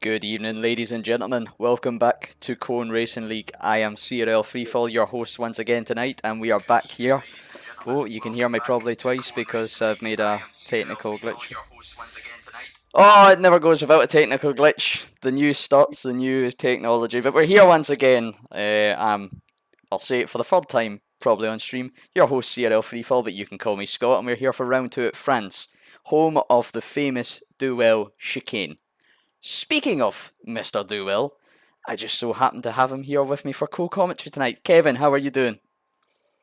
Good evening, ladies and gentlemen. Welcome back to Cone Racing League. I am CRL Freefall, your host once again tonight, and we are back here. Oh, you can hear me probably twice because I've made a technical glitch. Oh, it never goes without a technical glitch. The new starts, the new technology. But we're here once again. I'll say it for the third time, probably on stream. Your host CRL Freefall, but you can call me Scott, and we're here for round 2 at France, home of the famous Duel Chicane. Speaking of Mr. Duel, I just so happen to have him here with me for co-commentary tonight. Kevin, how are you doing?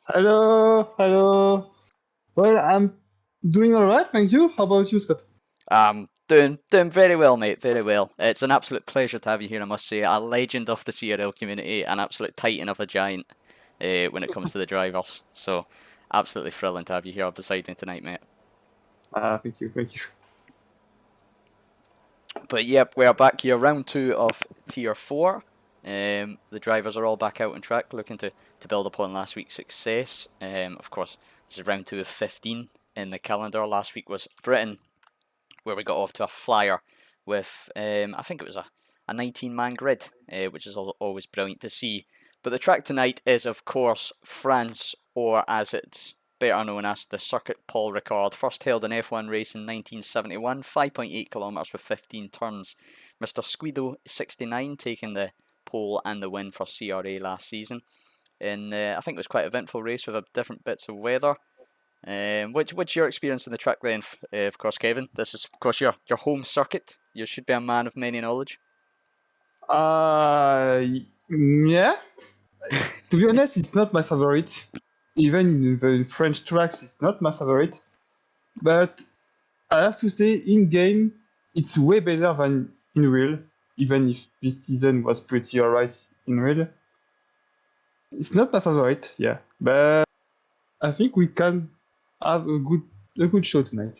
Hello. Well, I'm doing alright, thank you. How about you, Scott? Doing very well, mate, very well. It's an absolute pleasure to have you here, I must say. A legend of the CRL community, an absolute titan of a giant when it comes to the drivers. So, absolutely thrilling to have you here beside me tonight, mate. Thank you. But yep, we are back here, round 2 of Tier 4. The drivers are all back out on track, looking to build upon last week's success. Of course, this is round 2 of 15 in the calendar. Last week was Britain, where we got off to a flyer with, I think it was a 19-man grid, which is always brilliant to see. But the track tonight is, of course, France, or as it's better known as the Circuit Paul Ricard, first held in F1 race in 1971, 5.8 kilometres with 15 turns. Mr. Squido 69 taking the pole and the win for CRA last season. And I think it was quite an eventful race with different bits of weather. What's your experience in the track then, of course, Kevin? This is, of course, your home circuit. You should be a man of many knowledge. Yeah. To be honest, it's not my favorite. Even the French tracks, it's not my favorite. But I have to say, in game, it's way better than in real. Even if this season was pretty alright in real, it's not my favorite. Yeah, but I think we can have a good show tonight.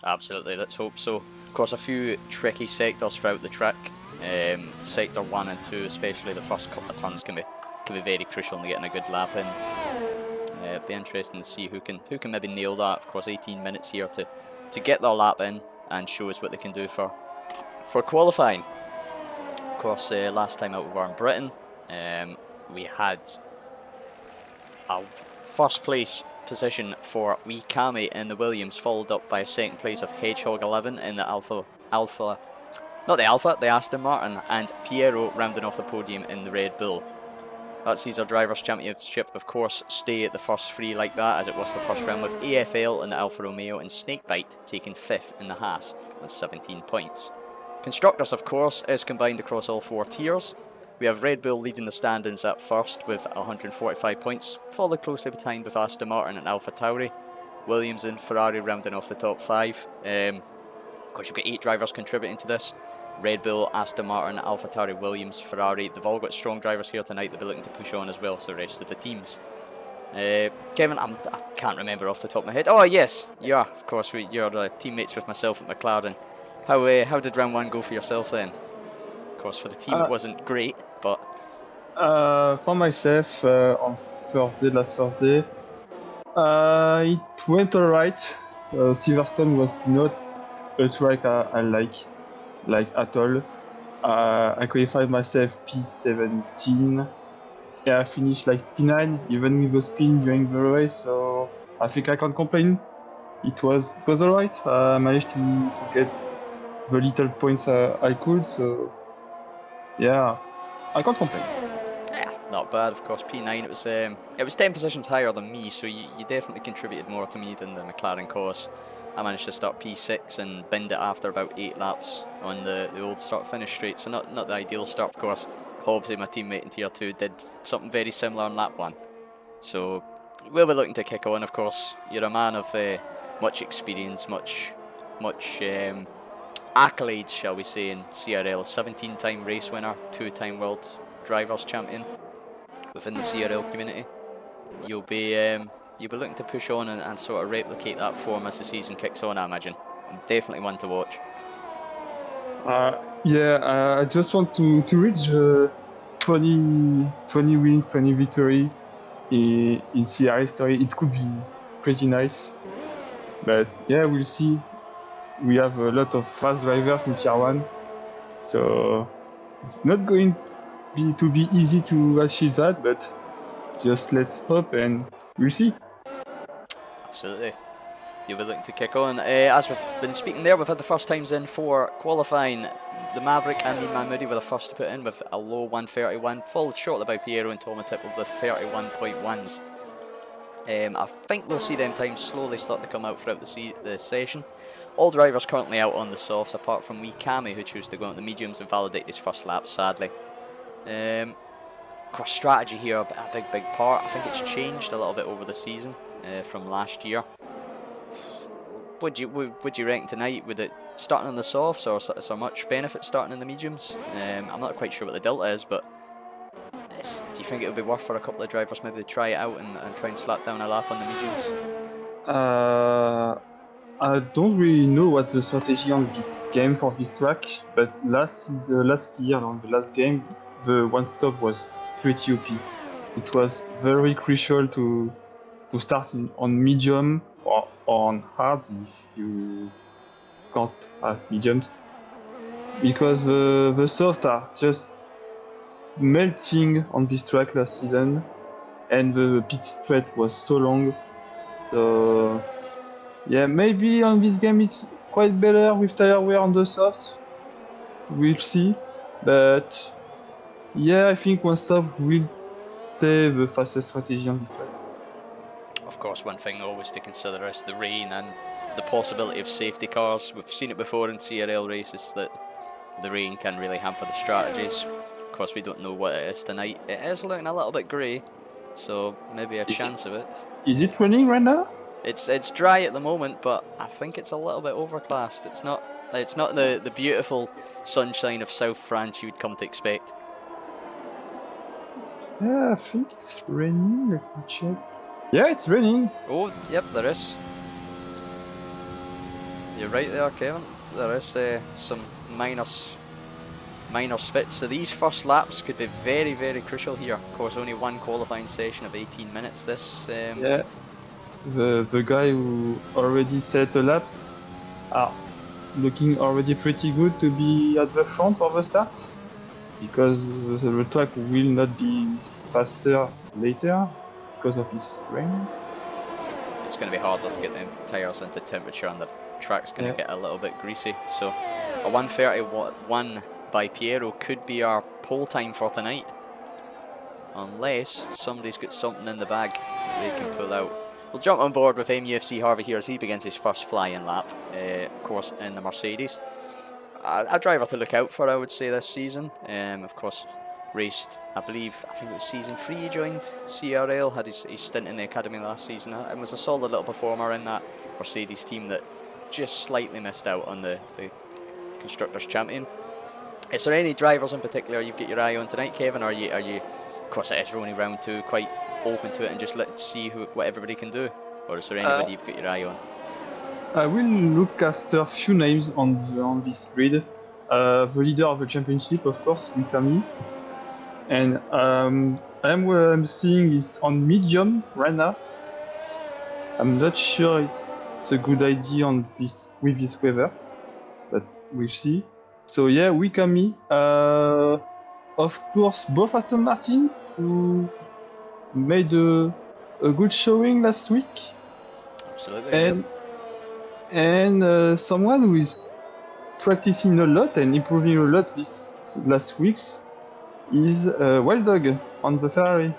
Absolutely, let's hope so. Of course, a few tricky sectors throughout the track. Sector 1 and 2, especially the first couple of turns, can be very crucial in getting a good lap in. It'd be interesting to see who can maybe nail that. Of course, 18 minutes here to get their lap in and show us what they can do for qualifying. Of course, last time out we were in Britain. We had a first place position for wee Cammy in the Williams, followed up by a second place of Hedgehog 11 in the the Aston Martin, and Piero rounding off the podium in the Red Bull. That sees our Drivers' Championship, of course, stay at the first three like that, as it was the first round, with AFL in the Alfa Romeo and Snakebite taking 5th in the Haas with 17 points. Constructors, of course, is combined across all 4 tiers. We have Red Bull leading the standings at first with 145 points, followed closely behind with Aston Martin and Alpha Tauri. Williams and Ferrari rounding off the top 5. Of course, you've got 8 drivers contributing to this. Red Bull, Aston Martin, Alpha Tauri, Williams, Ferrari. They've all got strong drivers here tonight. They'll be looking to push on as well, so the rest of the teams. Kevin, I can't remember off the top of my head. Oh yes, yeah, of course, you're teammates with myself at McLaren. How did round 1 go for yourself then? Of course, for the team it wasn't great, but... For myself, on last Thursday, it went alright. Silverstone was not a track I like at all. I qualified myself P17. Yeah, I finished like P9, even with a spin during the race, so I think I can't complain. It was alright. I managed to get the little points I could, so yeah, I can't complain. Yeah, not bad. Of course, P9. It was 10 positions higher than me, so you definitely contributed more to me than the McLaren course. I managed to start P6 and binned it after about 8 laps on the old start-finish straight, so not the ideal start, of course. Hobbsy, my teammate in Tier 2, did something very similar on lap 1. So we'll be looking to kick on, of course. You're a man of much experience, much accolades, shall we say, in CRL. 17-time race winner, 2-time World Drivers' Champion within the CRL community. You'll be looking to push on and sort of replicate that form as the season kicks on, I imagine. Definitely one to watch. Yeah, I just want to reach 20 wins, 20 victory in CRA history. It could be pretty nice. But yeah, we'll see. We have a lot of fast drivers in Tier 1. So it's not going to be easy to achieve that, but just let's hope and we'll see. Absolutely. You'll be looking to kick on. As we've been speaking there, we've had the first times in for qualifying. The Maverick and Nima Moody were the first to put in with a low 131, followed shortly by Piero and Tomatip with the 31.1s. I think we'll see them times slowly start to come out throughout the session. All drivers currently out on the softs, apart from wee Kami, who chose to go on the mediums and validate his first lap, sadly. Of course, strategy here a big part. I think it's changed a little bit over the season from last year. Would you reckon tonight, would it starting on the softs, or is there much benefit starting in the mediums? I'm not quite sure what the delta is, but do you think it would be worth for a couple of drivers maybe to try it out and try and slap down a lap on the mediums? I don't really know what's the strategy on this game for this track, but last year on the last game, the one stop was pretty OP. It was very crucial to start on medium or on hards if you can't have mediums, because the soft are just melting on this track last season, and the pit straight was so long. So yeah, maybe on this game it's quite better with tire wear on the soft. We'll see, but yeah, I think one stop will stay the fastest strategy on this track. Of course, one thing always to consider is the rain and the possibility of safety cars. We've seen it before in CRL races that the rain can really hamper the strategies. Of course, we don't know what it is tonight. It is looking a little bit grey, so maybe a chance of it. Is it raining right now? It's dry at the moment, but I think it's a little bit overcast. It's not the beautiful sunshine of South France you would come to expect. Yeah, I think it's raining. Let me check. Yeah, it's raining. Oh, yep, there is. You're right there, Kevin. There is some minor spits. So these first laps could be very, very crucial here. Of course, only one qualifying session of 18 minutes. This. Yeah. The guy who already set a lap are looking already pretty good to be at the front for the start, because the track will not be faster later because of this rain. It's going to be harder to get them tyres into temperature, and the track's going to get a little bit greasy. So a 1:31 by Piero could be our pole time for tonight, unless somebody's got something in the bag they can pull out. We'll jump on board with MUFC Harvey here as he begins his first flying lap, of course, in the Mercedes. A driver to look out for, I would say, this season. Of course, raced, I think it was season 3 he joined CRL, had his stint in the academy last season, and was a solid little performer in that Mercedes team that just slightly missed out on the Constructors' Champion. Is there any drivers in particular you've got your eye on tonight, Kevin? Or are you of course it is only round 2, quite open to it and just let's see what everybody can do? Or is there anybody you've got your eye on? I will look after a few names on this grid. The leader of the championship, of course, Mikami. And what I'm seeing is on medium right now. I'm not sure it's a good idea with this weather, but we'll see. So yeah, Mikami. Of course, both Aston Martin, who made a good showing last week. Absolutely. And someone who is practicing a lot and improving a lot this last weeks is Wild Dog on the Ferrari.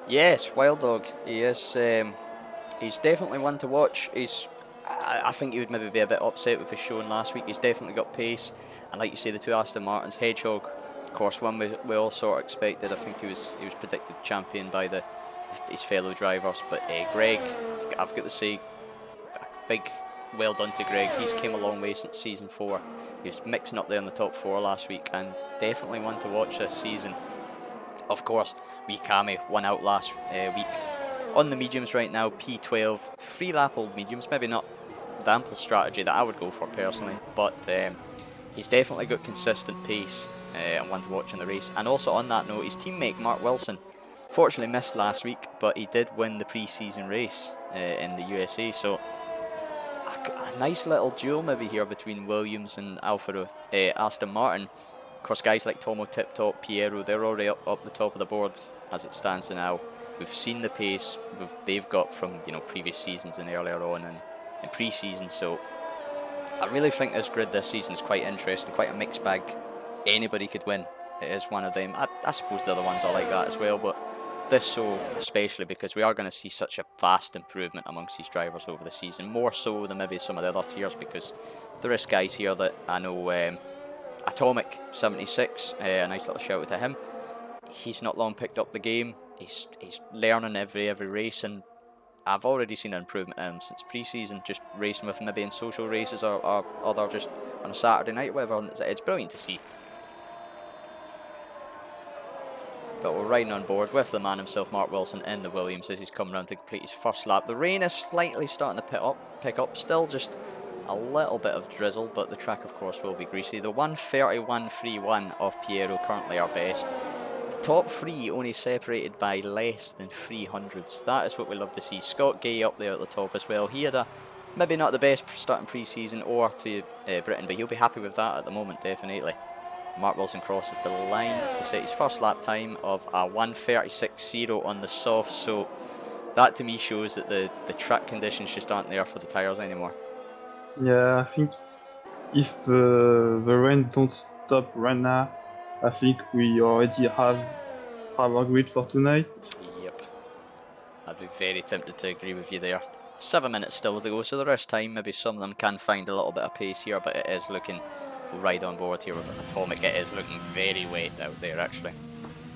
Yes, Wild Dog. He is. He's definitely one to watch. I think he would maybe be a bit upset with his showing last week. He's definitely got pace, and like you say, the two Aston Martins, Hedgehog, of course, one we all sort of expected. I think he was predicted champion by his fellow drivers. But Greg, I've got to say, big well done to Greg. He's came a long way since season 4. He was mixing up there in the top 4 last week, and definitely one to watch this season. Of course, Mikami won out last week. On the mediums right now, P12, 3 lap old mediums, maybe not the ample strategy that I would go for personally, but he's definitely got consistent pace and one to watch in the race. And also on that note, his teammate Mark Wilson fortunately missed last week, but he did win the pre-season race in the USA, so a nice little duel maybe here between Williams and Aston Martin. Of course, guys like Tomo Tiptop, Piero, they're already up the top of the board as it stands now. We've seen the pace they've got from previous seasons and earlier on in pre-season. So I really think this grid this season is quite interesting, quite a mixed bag. Anybody could win. It is one of them. I suppose the other ones are like that as well, but this so especially because we are going to see such a vast improvement amongst these drivers over the season, more so than maybe some of the other tiers, because there is guys here that I know. Atomic 76, a nice little shout out to him. He's not long picked up the game. He's learning every race, and I've already seen an improvement in him since pre-season, just racing with him maybe in social races or other just on a Saturday night, whatever. And it's brilliant to see. But we're riding on board with the man himself, Mark Wilson, in the Williams as he's coming around to complete his first lap. The rain is slightly starting to pick up, still just a little bit of drizzle, but the track of course will be greasy. The 1:31.31 of Piero currently our best. The top three only separated by less than 300ths. That is what we love to see. Scott Gay up there at the top as well. He had maybe not the best starting pre-season or to Britain, but he'll be happy with that at the moment, definitely. Mark Wilson crosses the line to set his first lap time of a 1:36.0 on the soft, so that to me shows that the track conditions just aren't there for the tyres anymore. Yeah, I think if the rain don't stop right now, I think we already have our grid for tonight. Yep. I'd be very tempted to agree with you there. 7 minutes still to go, so there is time. Maybe some of them can find a little bit of pace here, but it is looking right on board here with Atomic. It is looking very wet out there, actually.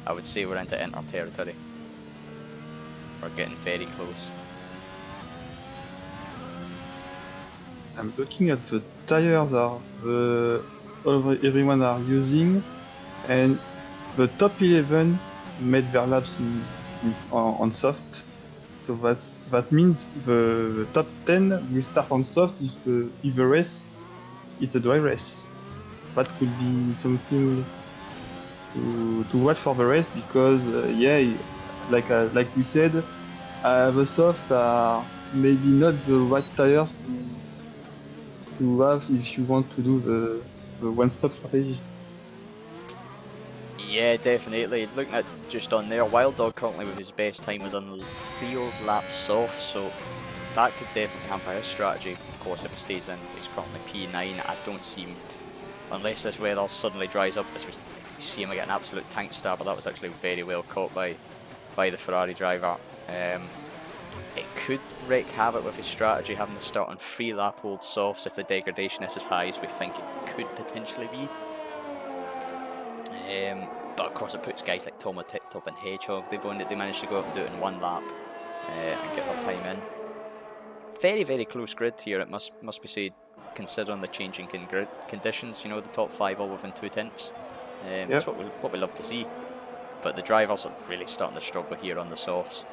I would say we're into Inter territory. We're getting very close. I'm looking at the tires everyone are using, and the top 11 made their laps on soft. So that means the top 10 will start on soft if the race it's a dry race. That could be something to watch for the race, because like we said, the soft are maybe not the right tires to have if you want to do the one-stop strategy. Yeah, definitely. Looking at just on there, Wild Dog currently with his best time was on 3 laps soft, so that could definitely hamper his strategy. Of course, if he stays in, he's currently P9. I don't see him, unless this weather suddenly dries up, as we see him get an absolute tank star, but that was actually very well caught by the Ferrari driver. It could wreak havoc with his strategy, having to start on 3 lap old softs if the degradation is as high as we think it could potentially be. But of course it puts guys like Tomo Tiptop and Hedgehog, they managed to go up and do it in 1 lap and get their time in. Very, very close grid here, it must be said, considering the changing conditions. You know, the top 5 all within 2 tenths. That's what we love to see. But the drivers are really starting to struggle here on the softs.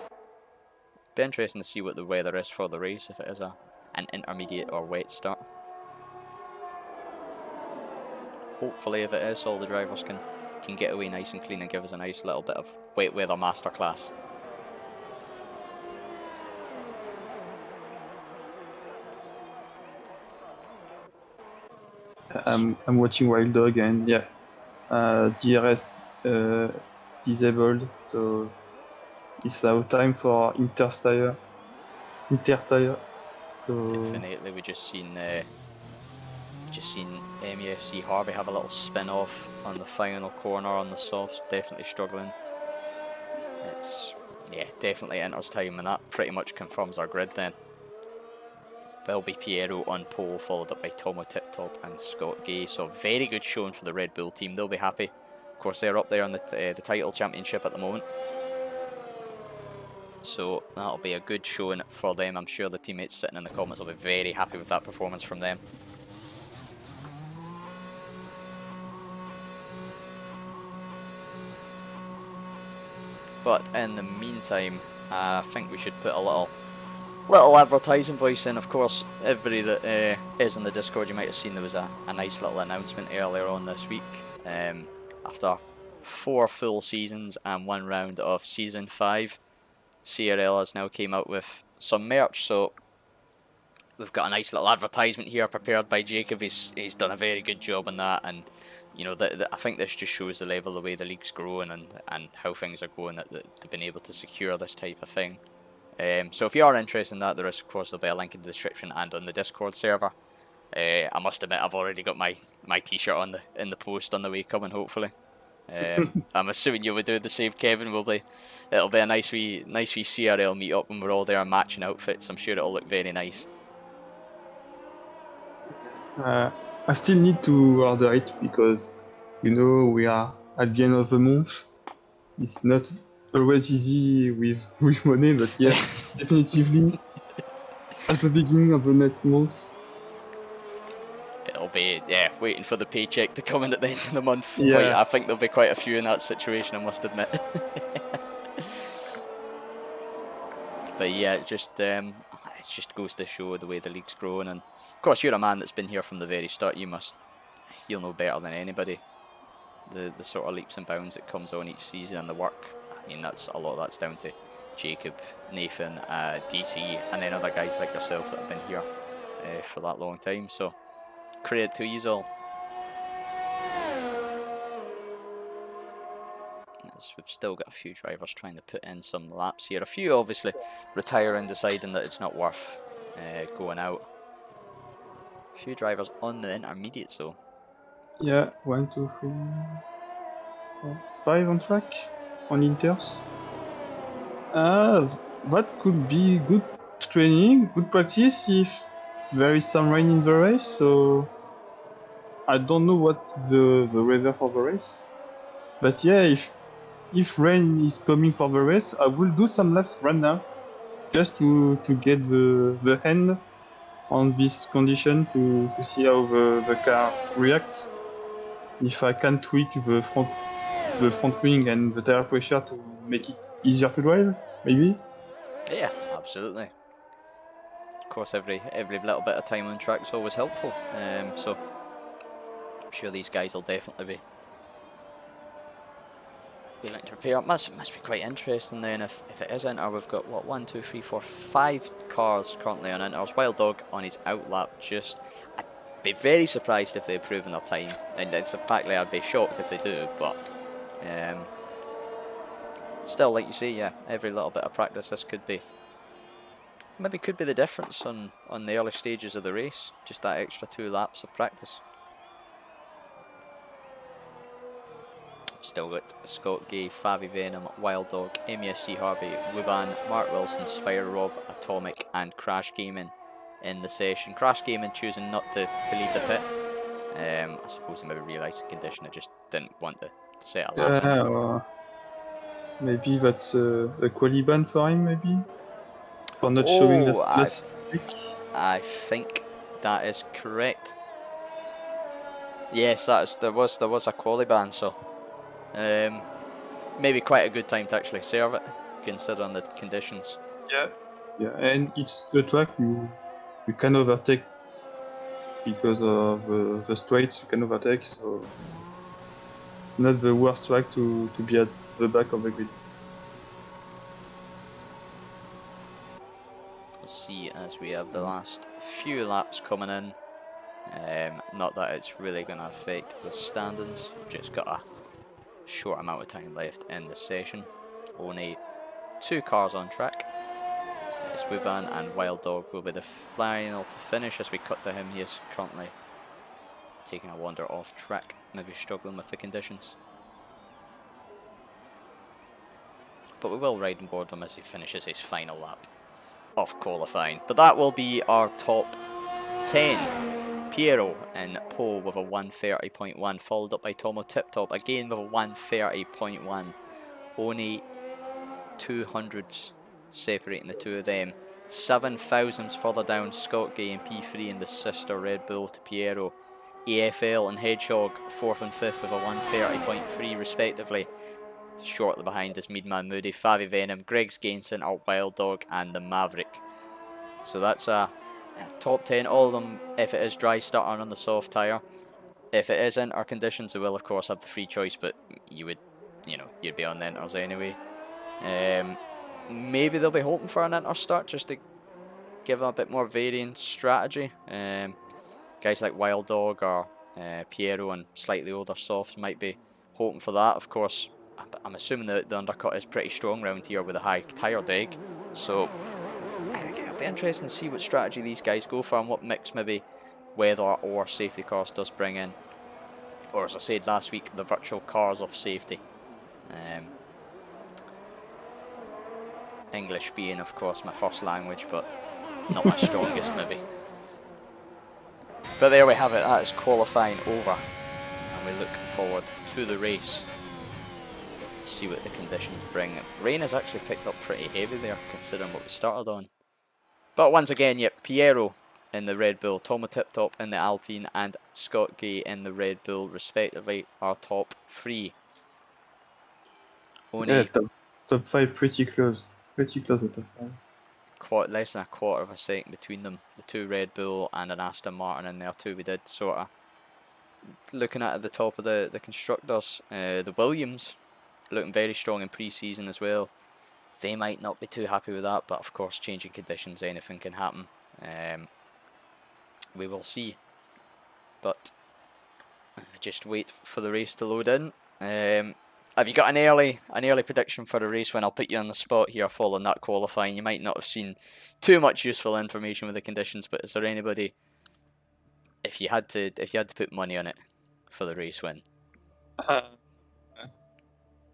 Be interesting to see what the weather is for the race, if it is an intermediate or wet start. Hopefully if it is, all the drivers can get away nice and clean and give us a nice little bit of wet weather masterclass. I'm watching Wild Dog, and yeah, DRS disabled, so it's now time for Inter tire. So Definitely, we just seen MEFC Harvey have a little spin off on the final corner on the softs. Definitely struggling. It's definitely Inter's time, and that pretty much confirms our grid then. Will be Piero on pole, followed up by Tomo Tiptop and Scott Gay. So very good showing for the Red Bull team. They'll be happy. Of course, they're up there on the title championship at the moment. So that'll be a good showing for them. I'm sure the teammates sitting in the comments will be very happy with that performance from them. But in the meantime, I think we should put a little advertising voice in. Of course, everybody that is in the Discord, you might have seen there was a nice little announcement earlier on this week. After 4 full seasons and 1 round of Season 5, CRL has now came out with some merch. So we've got a nice little advertisement here prepared by Jacob. He's done a very good job on that, and you know, I think this just shows the level, the way the league's growing, and how things are going, that they've been able to secure this type of thing. So if you are interested in that, there is, of course, there'll be a link in the description and on the Discord server. I must admit, I've already got my t-shirt in the post on the way coming, hopefully. I'm assuming you would do the same, Kevin. It'll be a nice wee CRL meet up when we're all there matching outfits. I'm sure it'll look very nice. I still need to order it because, you know, we are at the end of the month. It's not always easy with money, but yeah, definitively at the beginning of the next month. It'll be, yeah, waiting for the paycheck to come in at the end of the month. Yeah. I think there'll be quite a few in that situation, I must admit. But yeah, it just goes to show the way the league's growing, and of course you're a man that's been here from the very start. You'll know better than anybody the sort of leaps and bounds that comes on each season, and the work. I mean, a lot of that's down to Jacob, Nathan, DC, and then other guys like yourself that have been here for that long time. So credit to you all. We've still got a few drivers trying to put in some laps here. A few obviously retiring, deciding that it's not worth going out. A few drivers on the intermediates though. Yeah, 1, 2, 3, 4, 5 on track, on inters. That could be good training, good practice if there is some rain in the race, so I don't know what the weather for the race. But yeah, if rain is coming for the race, I will do some laps right now, just to get the hand on this condition to see how the car reacts. If I can tweak the front wing and the tire pressure to make it easier to drive, maybe. Yeah, absolutely. Of course, every little bit of time on track is always helpful. So I'm sure these guys will definitely be like to prepare. Must be quite interesting then if it is Inter. We've got what, 1, 2, 3, 4, 5 cars currently on Inter's. Wild Dog on his outlap. I'd be very surprised if they improve in their time, and it's a fact that I'd be shocked if they do. But still, like you say, yeah, every little bit of practice, this could be the difference on the early stages of the race. Just that extra 2 laps of practice. Still got Scott Gay, Favi Venom, Wild Dog, MEFC Harvey, Wuban, Mark Wilson, Spire Rob, Atomic, and Crash Gaming in the session. Crash Gaming choosing not to leave the pit. I suppose he maybe realised the condition, and just didn't want to set a lap. Yeah, maybe that's a quali ban for him, maybe? For not showing last week? I think that is correct. Yes, there was a quali ban, so maybe quite a good time to actually serve it, considering the conditions. Yeah, and it's the track you can overtake because of the straights. You can overtake, so it's not the worst track to be at the back of the grid. We'll see as we have the last few laps coming in. Not that it's really going to affect the standings. We've just got a short amount of time left in the session. Only 2 cars on track. It's Wuban and Wild Dog will be the final to finish. As we cut to him, he is currently taking a wander off track, maybe struggling with the conditions. But we will ride on board him as he finishes his final lap of qualifying. But that will be our top 10. Piero in pole with a 130.1, followed up by Tomo Tip Top again with a 130.1. Only 200s separating the two of them. 7 thousandths further down, Scott Gay and P3 and the sister Red Bull to Piero. AFL and Hedgehog 4th and 5th with a 130.3 respectively. Shortly behind is Meadman Moody, Favi Venom, Greg's Gain Center, Wild Dog and the Maverick. So that's a top 10, all of them if it is dry starting on the soft tyre. If it is Inter conditions, they will of course have the free choice, but you'd be on the Inters anyway. Maybe they'll be hoping for an Inter start just to give a bit more varying strategy. Guys like Wild Dog or Piero and slightly older softs might be hoping for that. Of course, I'm assuming that the undercut is pretty strong round here with a high tyre deg, so it'll be interesting to see what strategy these guys go for and what mix maybe weather or safety cars does bring in. Or as I said last week, the virtual cars of safety. English being, of course, my first language, but not my strongest maybe. But there we have it, that is qualifying over. And we look forward to the race. See what the conditions bring. Rain has actually picked up pretty heavy there, considering what we started on. But once again, yep, Piero in the Red Bull, Tomo Tiptop in the Alpine, and Scott Gay in the Red Bull, respectively, are top 3. Only Yeah, top 5 pretty close. Pretty close to top 5. Less than a quarter of a second between them. The 2 Red Bull and an Aston Martin in there too. We did sort of looking at the top of the constructors. The Williams looking very strong in pre-season as well. They might not be too happy with that, but of course changing conditions, anything can happen. We will see. But just wait for the race to load in. Have you got an early prediction for the race? When I'll put you on the spot here following that qualifying. You might not have seen too much useful information with the conditions, but is there anybody, if you had to put money on it for the race win?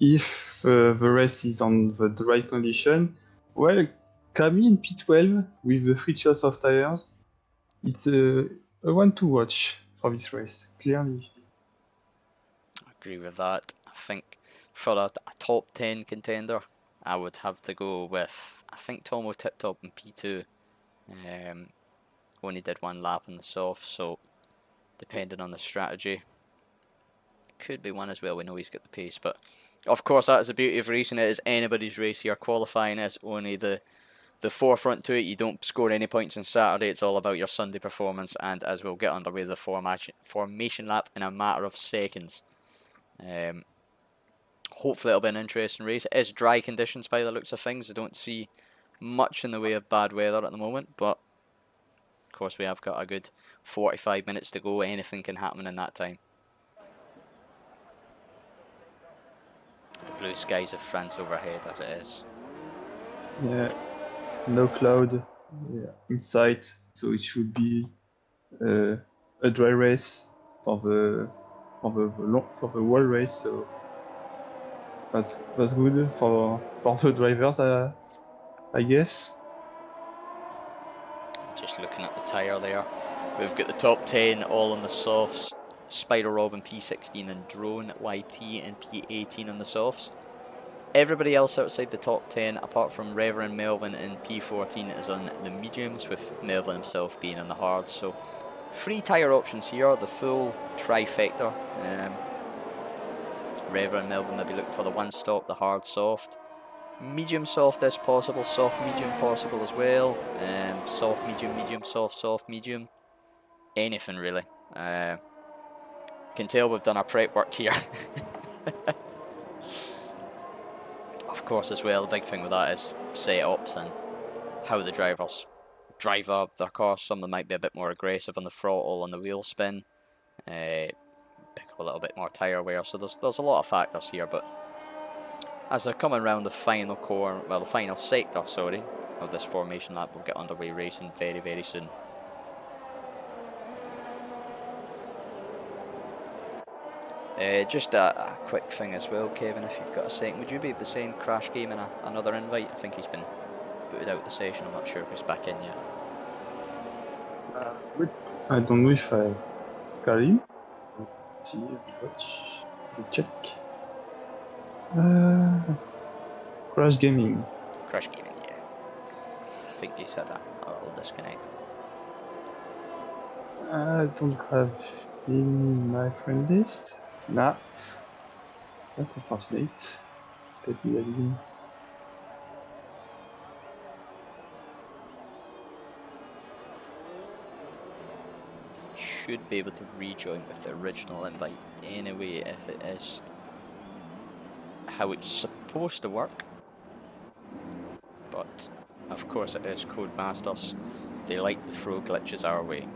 If the race is on the dry condition, well, Kami in P12 with the 3 choice of tires, it's a one to watch for this race, clearly. I agree with that. I think for a top 10 contender, I would have to go with, I think, Tomo Tiptop in P2. Only did 1 lap in the soft, so depending on the strategy, could be one as well. We know he's got the pace, but of course that is the beauty of racing. It is anybody's race here. Qualifying is only the forefront to it. You don't score any points on Saturday. It's all about your Sunday performance, and as we'll get underway the formation lap in a matter of seconds. Hopefully it'll be an interesting race. It is dry conditions by the looks of things. I don't see much in the way of bad weather at the moment, but of course we have got a good 45 minutes to go. Anything can happen in that time. The blue skies of France overhead as it is. Yeah, no cloud in sight, so it should be a dry race for the whole race. So that's good for the drivers, I guess. Just looking at the tyre there, we've got the top 10 all on the softs. Spider Rob in P16 and Drone YT in P18 on the softs. Everybody else outside the top 10, apart from Reverend Melvin in P14, is on the mediums, with Melvin himself being on the hards. So 3 tyre options here, the full trifecta. Reverend Melvin maybe looking for the 1 stop, the hard soft. Medium soft is possible, soft medium possible as well. Soft medium, medium soft, soft medium. Anything really. Can tell we've done our prep work here. Of course as well, the big thing with that is setups and how the drivers drive up their cars. Some of them might be a bit more aggressive on the throttle, on the wheel spin, pick up a little bit more tyre wear, so there's a lot of factors here. But as they're coming around the final corner, well, the final sector, sorry, of this formation lap, we'll get underway racing very, very soon. Just a quick thing as well, Kevin, if you've got a second, would you be able to send Crash Game in another invite? I think he's been booted out the session. I'm not sure if he's back in yet. I don't know if I got him. Let's see, watch, check. Crash Gaming. Crash Gaming, yeah. I think he's had a little disconnect. I don't have in my friend list. Nah, that's unfortunate. Let me add him. Should be able to rejoin with the original invite anyway, if it is how it's supposed to work. but of course it is Codemasters. They like to throw glitches our way.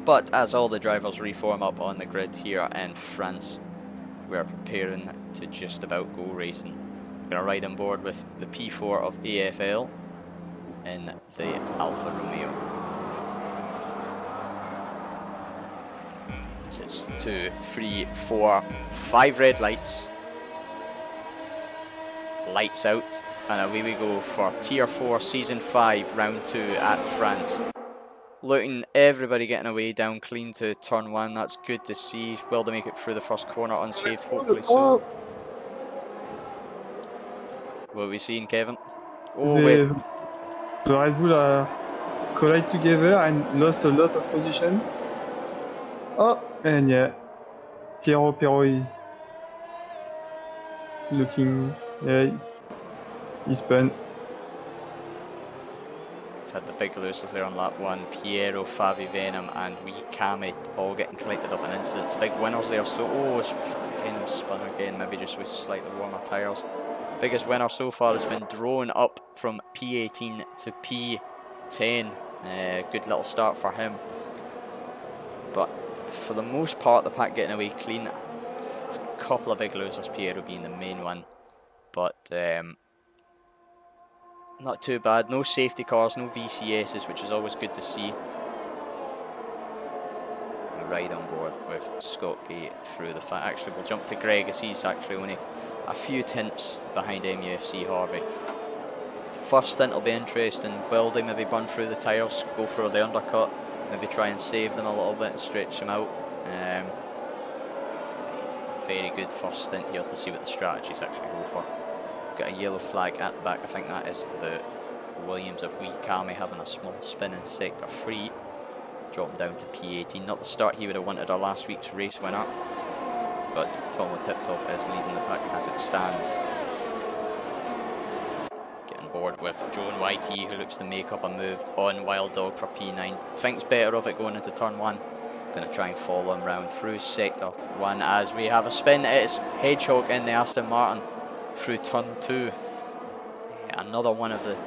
But as all the drivers reform up on the grid here in France, we're preparing to just about go racing. We're going to ride on board with the P4 of AFL in the Alfa Romeo. This is 2, 3, 4, 5 red lights. Lights out, and away we go for Tier 4 Season 5 Round 2 at France. Looking everybody getting away down clean to turn 1, that's good to see. Will they make it through the first corner unscathed? Hopefully so. What are we seeing, Kevin? Oh wait. The Red Bull collide together and lost a lot of position. Oh, and yeah, Piero is looking, yeah, he's spun. We've had the big losers there on lap 1, Piero, Favi Venom and Wee Kami all getting collected up in incidents. The big winners there, so it's Favi Venom spun again, maybe just with slightly warmer tyres. Biggest winner so far has been Drone up from P18 to P10. Good little start for him. But for the most part, the pack getting away clean. A couple of big losers, Piero being the main one. But not too bad. No safety cars, no VCSs, which is always good to see. Ride on board with Scott Gay through the fight. Actually, we'll jump to Greg as he's actually only a few tenths behind MUFC Harvey. First stint will be interesting. Will they maybe burn through the tyres, go for the undercut, maybe try and save them a little bit and stretch them out? Very good first stint here to see what the strategies actually go for. Got a yellow flag at the back. I think that is the Williams of Wee Kami having a small spin in sector 3. Dropping down to P18. Not the start he would have wanted our last week's race winner. But Tomo Tiptop is leading the pack as it stands. Getting board with Joan YT, who looks to make up a move on Wild Dog for P9. Thinks better of it going into turn 1. Going to try and follow him round through sector 1 as we have a spin. It's Hedgehog in the Aston Martin through turn 2. Yeah, another one of the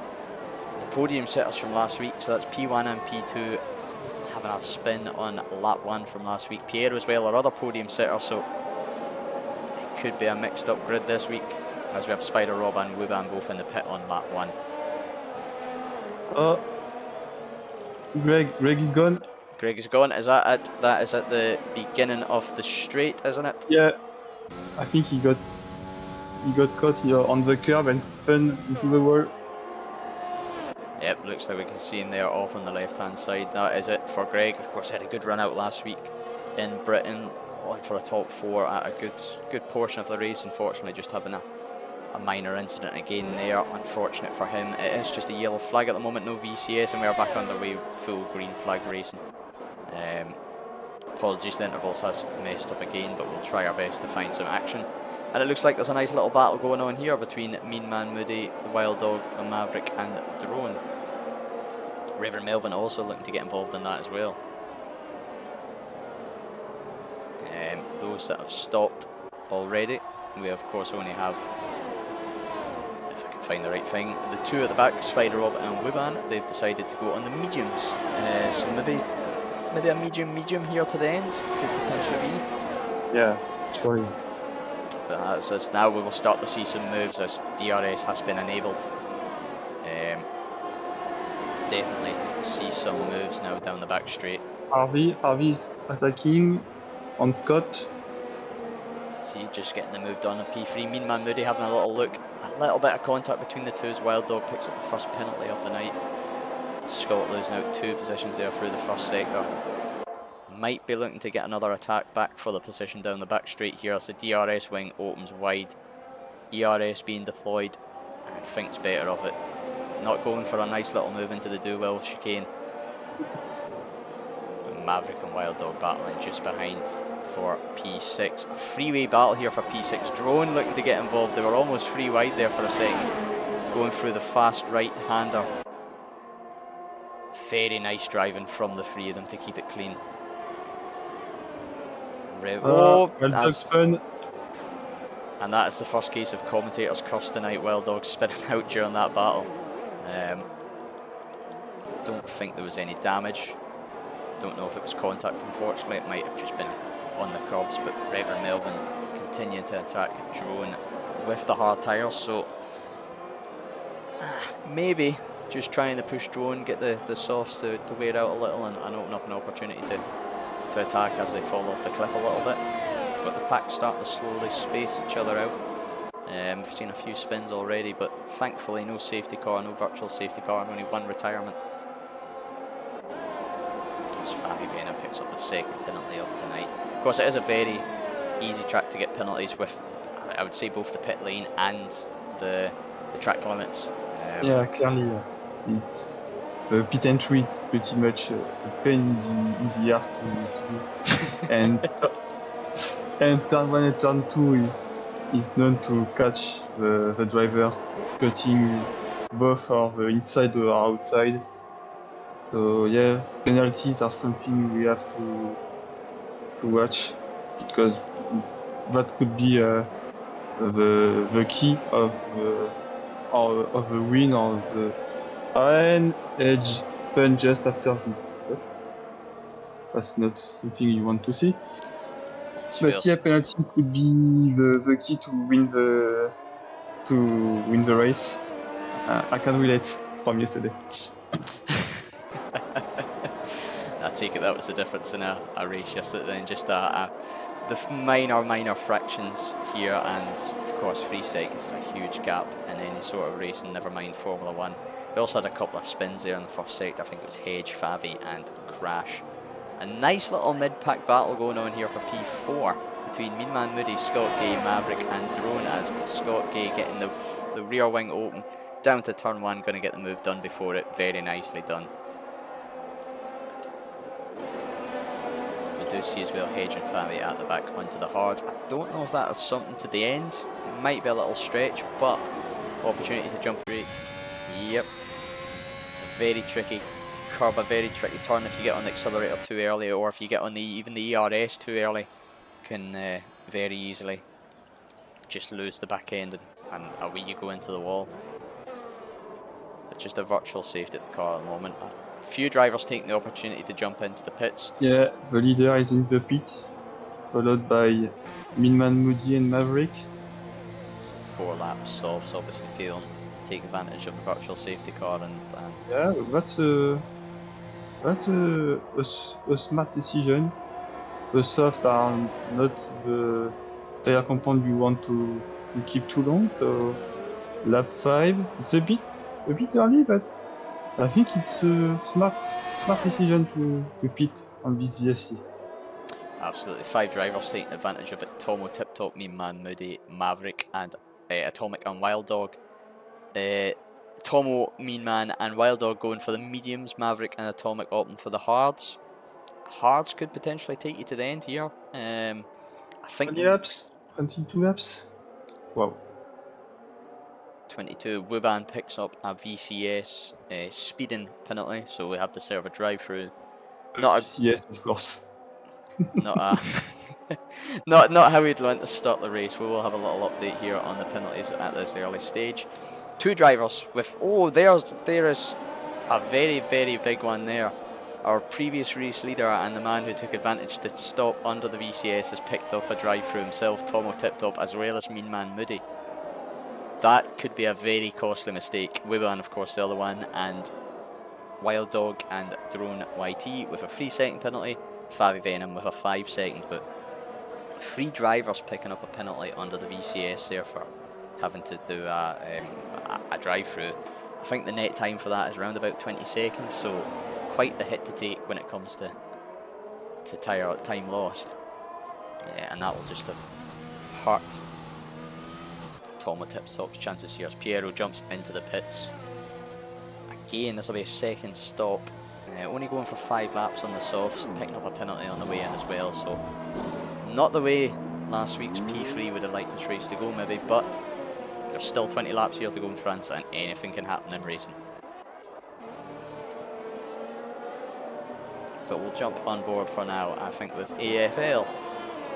podium sitters from last week, so that's P1 and P2 having a spin on lap 1 from last week. Pierre as well, our other podium sitter, so it could be a mixed up grid this week as we have Spider Rob and Wuban both in the pit on lap 1. Greg is gone. Greg is gone. Is that it? That is at the beginning of the straight, isn't it? Yeah, I think he got caught here on the curb and spun into the wall. Yep, looks like we can see him there off on the left hand side. That is it for Greg. Of course, had a good run out last week in Britain, on for a top 4 at a good portion of the race. Unfortunately, just having a minor incident again there. Unfortunate for him. It is just a yellow flag at the moment, no VCS, and we are back underway with full green flag racing. Apologies, the intervals has messed up again, but we'll try our best to find some action. And it looks like there's a nice little battle going on here between Mean Man Moody, the Wild Dog, the Maverick and Drone. Reverend Melvin also looking to get involved in that as well. Those that have stopped already, we of course only have, if I can find the right thing, the 2 at the back, Spider Rob and Wuban. They've decided to go on the mediums. So maybe a medium here to the end could potentially be. Yeah, surely. But that's now we will start to see some moves as DRS has been enabled. Definitely see some moves now down the back straight. Harvey's attacking on Scott. See, just getting the move done on P3. Mean Man Moody having a little look. A little bit of contact between the two as Wild Dog picks up the first penalty of the night. Scott losing out 2 positions there through the first sector. Might be looking to get another attack back for the position down the back straight here as the DRS wing opens wide. ERS being deployed and thinks better of it. Not going for a nice little move into the do-well chicane. Maverick and Wild Dog battling just behind for P6. Freeway battle here for P6. Drone looking to get involved. They were almost free wide there for a second. Going through the fast right-hander. Very nice driving from the 3 of them to keep it clean. Well, that's fun. And that is the first case of commentators curse tonight. Wild Dog spinning out during that battle. I don't think there was any damage. I don't know if it was contact, unfortunately. It might have just been on the curbs, but Reverend Melvin continuing to attack Drone with the hard tyres, so maybe just trying to push Drone, get the softs to wear out a little and open up an opportunity to attack as they fall off the cliff a little bit. But the packs start to slowly space each other out. We've seen a few spins already, but thankfully no safety car, no virtual safety car, and only one retirement. As Fabi Vena picks up the second penalty of tonight. Of course, it is a very easy track to get penalties with, I would say, both the pit lane and the track limits. Yeah, clearly, it's the pit entry is pretty much a pain in the ass to do, and turn 1 and turn 2 is known to catch the drivers cutting both of the inside or outside. So yeah, penalties are something we have to watch, because that could be the key of the win or the iron edge turn just after this stop. That's not something you want to see. But yeah, penalty could be the key to win the race. I can relate from yesterday. I take it that was the difference in a race yesterday, then just the minor fractions here, and of course 3 seconds is a huge gap in any sort of race, and never mind Formula 1. We also had a couple of spins there in the first sector. I think it was Hedge, Favi and Crash. A nice little mid-pack battle going on here for P4 between Mean Man Moody, Scott Gay, Maverick and Drone, as Scott Gay getting the rear wing open down to turn 1, going to get the move done before it. Very nicely done. We do see as well Hedge and Favi at the back onto the hard. I don't know if that is something to the end. It might be a little stretch, but opportunity to jump right. Yep. It's a very tricky curb, a very tricky turn if you get on the accelerator too early, or if you get on even the ERS too early, can very easily just lose the back end and away you go into the wall. But just a virtual safety at the car at the moment. A few drivers taking the opportunity to jump into the pits. Yeah, the leader is in the pits, followed by Mean Man Moody and Maverick. So 4 laps, so obviously failing take advantage of the virtual safety car, and yeah, that's a smart decision. The soft are not the tire compound you want to keep too long. So lap 5, it's a bit early, but I think it's a smart decision to pit on this VSC. Absolutely, 5 drivers taking advantage of it. Tomo, Tip Top, Mean Man, Moody, Maverick and Atomic and Wild Dog. Tomo, Mean Man and Wild Dog going for the mediums, Maverick and Atomic opting for the hards. Hards could potentially take you to the end here. I think 20 laps, 22 laps. Wow. 22. Wuban picks up a VCS speeding penalty, so we have to serve a drive-through. Not a VCS, of course. not a not how we'd want to start the race. We will have a little update here on the penalties at this early stage. 2 drivers with there is a very big one there. Our previous race leader and the man who took advantage to stop under the VCS has picked up a drive-through himself, Tomo Tiptop, as well as Mean Man Moody. That could be a very costly mistake. Wuban, of course, the other one, and Wild Dog and Drone YT with a 3-second penalty, Favi Venom with a 5-second, but 3 drivers picking up a penalty under the VCS there for having to do a drive-through. I think the net time for that is around about 20 seconds, so quite the hit to take when it comes to time lost. Yeah, and that will just hurt Tomo Tiptop's chances here as Piero jumps into the pits. Again, this will be a second stop. Only going for 5 laps on the softs and picking up a penalty on the way in as well, so not the way last week's P3 would have liked this race to go maybe, but there's still 20 laps here to go in France and anything can happen in racing. But we'll jump on board for now, I think, with AFL.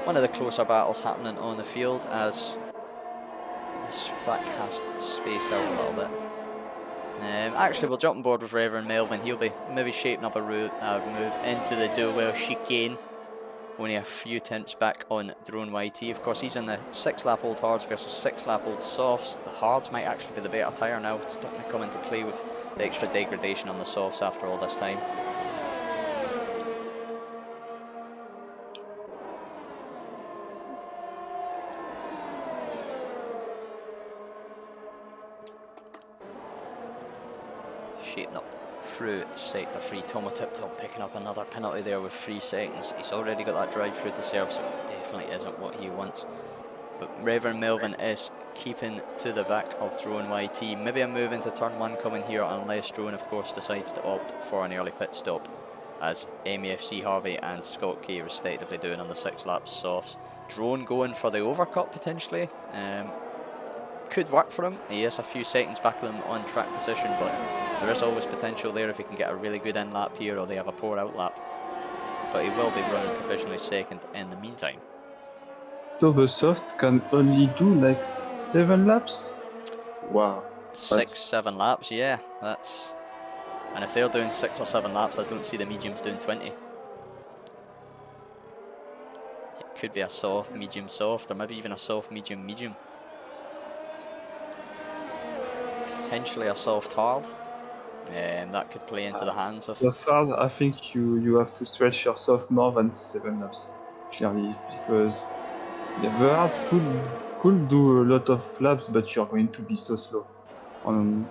One of the closer battles happening on the field as This flick has spaced out a little bit. Actually, we'll jump on board with Reverend Melvin. He'll be maybe shaping up a move into the Duwell chicane. Only a few tenths back on Drone YT. Of course, he's in the 6-lap old hards versus 6-lap old softs. The hards might actually be the better tyre now. It's starting to come into play with the extra degradation on the softs after all this time. Shaping up through sector 3. Tomo Tip-Top picking up another penalty there with 3 seconds. He's already got that drive through to serve, so it definitely isn't what he wants. But Reverend Melvin is keeping to the back of Drone YT. Maybe a move into turn 1 coming here, unless Drone, of course, decides to opt for an early pit stop, as MEFC Harvey and Scott K respectively doing on the 6-lap softs. Drone going for the overcut potentially. Could work for him. He is a few seconds back of them on track position, but there is always potential there if he can get a really good in lap here or they have a poor out lap. But he will be running provisionally second in the meantime. So the soft can only do like 7 laps? Wow. 6-7 laps, yeah. That's, and if they're doing 6 or 7 laps, I don't see the mediums doing 20. It could be a soft, medium, soft, or maybe even a soft, medium, medium. Potentially a soft hard. That could play into the hands of... Soft hard, I think you have to stretch yourself more than 7 laps, clearly, because yeah, the hards could do a lot of laps, but you're going to be so slow. On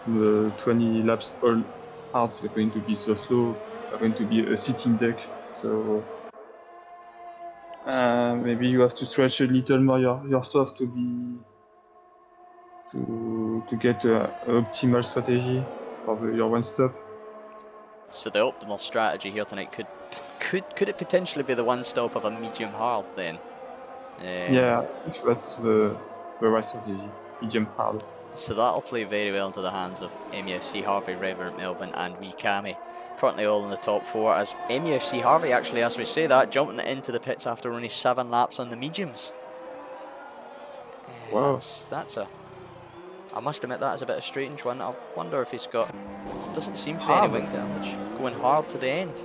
the 20 laps all hards, you're going to be so slow, you're going to be a sitting duck, so maybe you have to stretch a little more your soft to get an optimal strategy for your one stop. So the optimal strategy here tonight could it potentially be the one stop of a medium hard then? Yeah, I think that's the right strategy, medium hard. So that'll play very well into the hands of MEFC Harvey, Reverend Melvin and wee Cammy. Currently all in the top 4, as MEFC Harvey actually, as we say that, jumping into the pits after only 7 laps on the mediums. Wow. I must admit that is a bit of a strange one. I wonder if he's got... Doesn't seem to be any wing damage. Going hard to the end.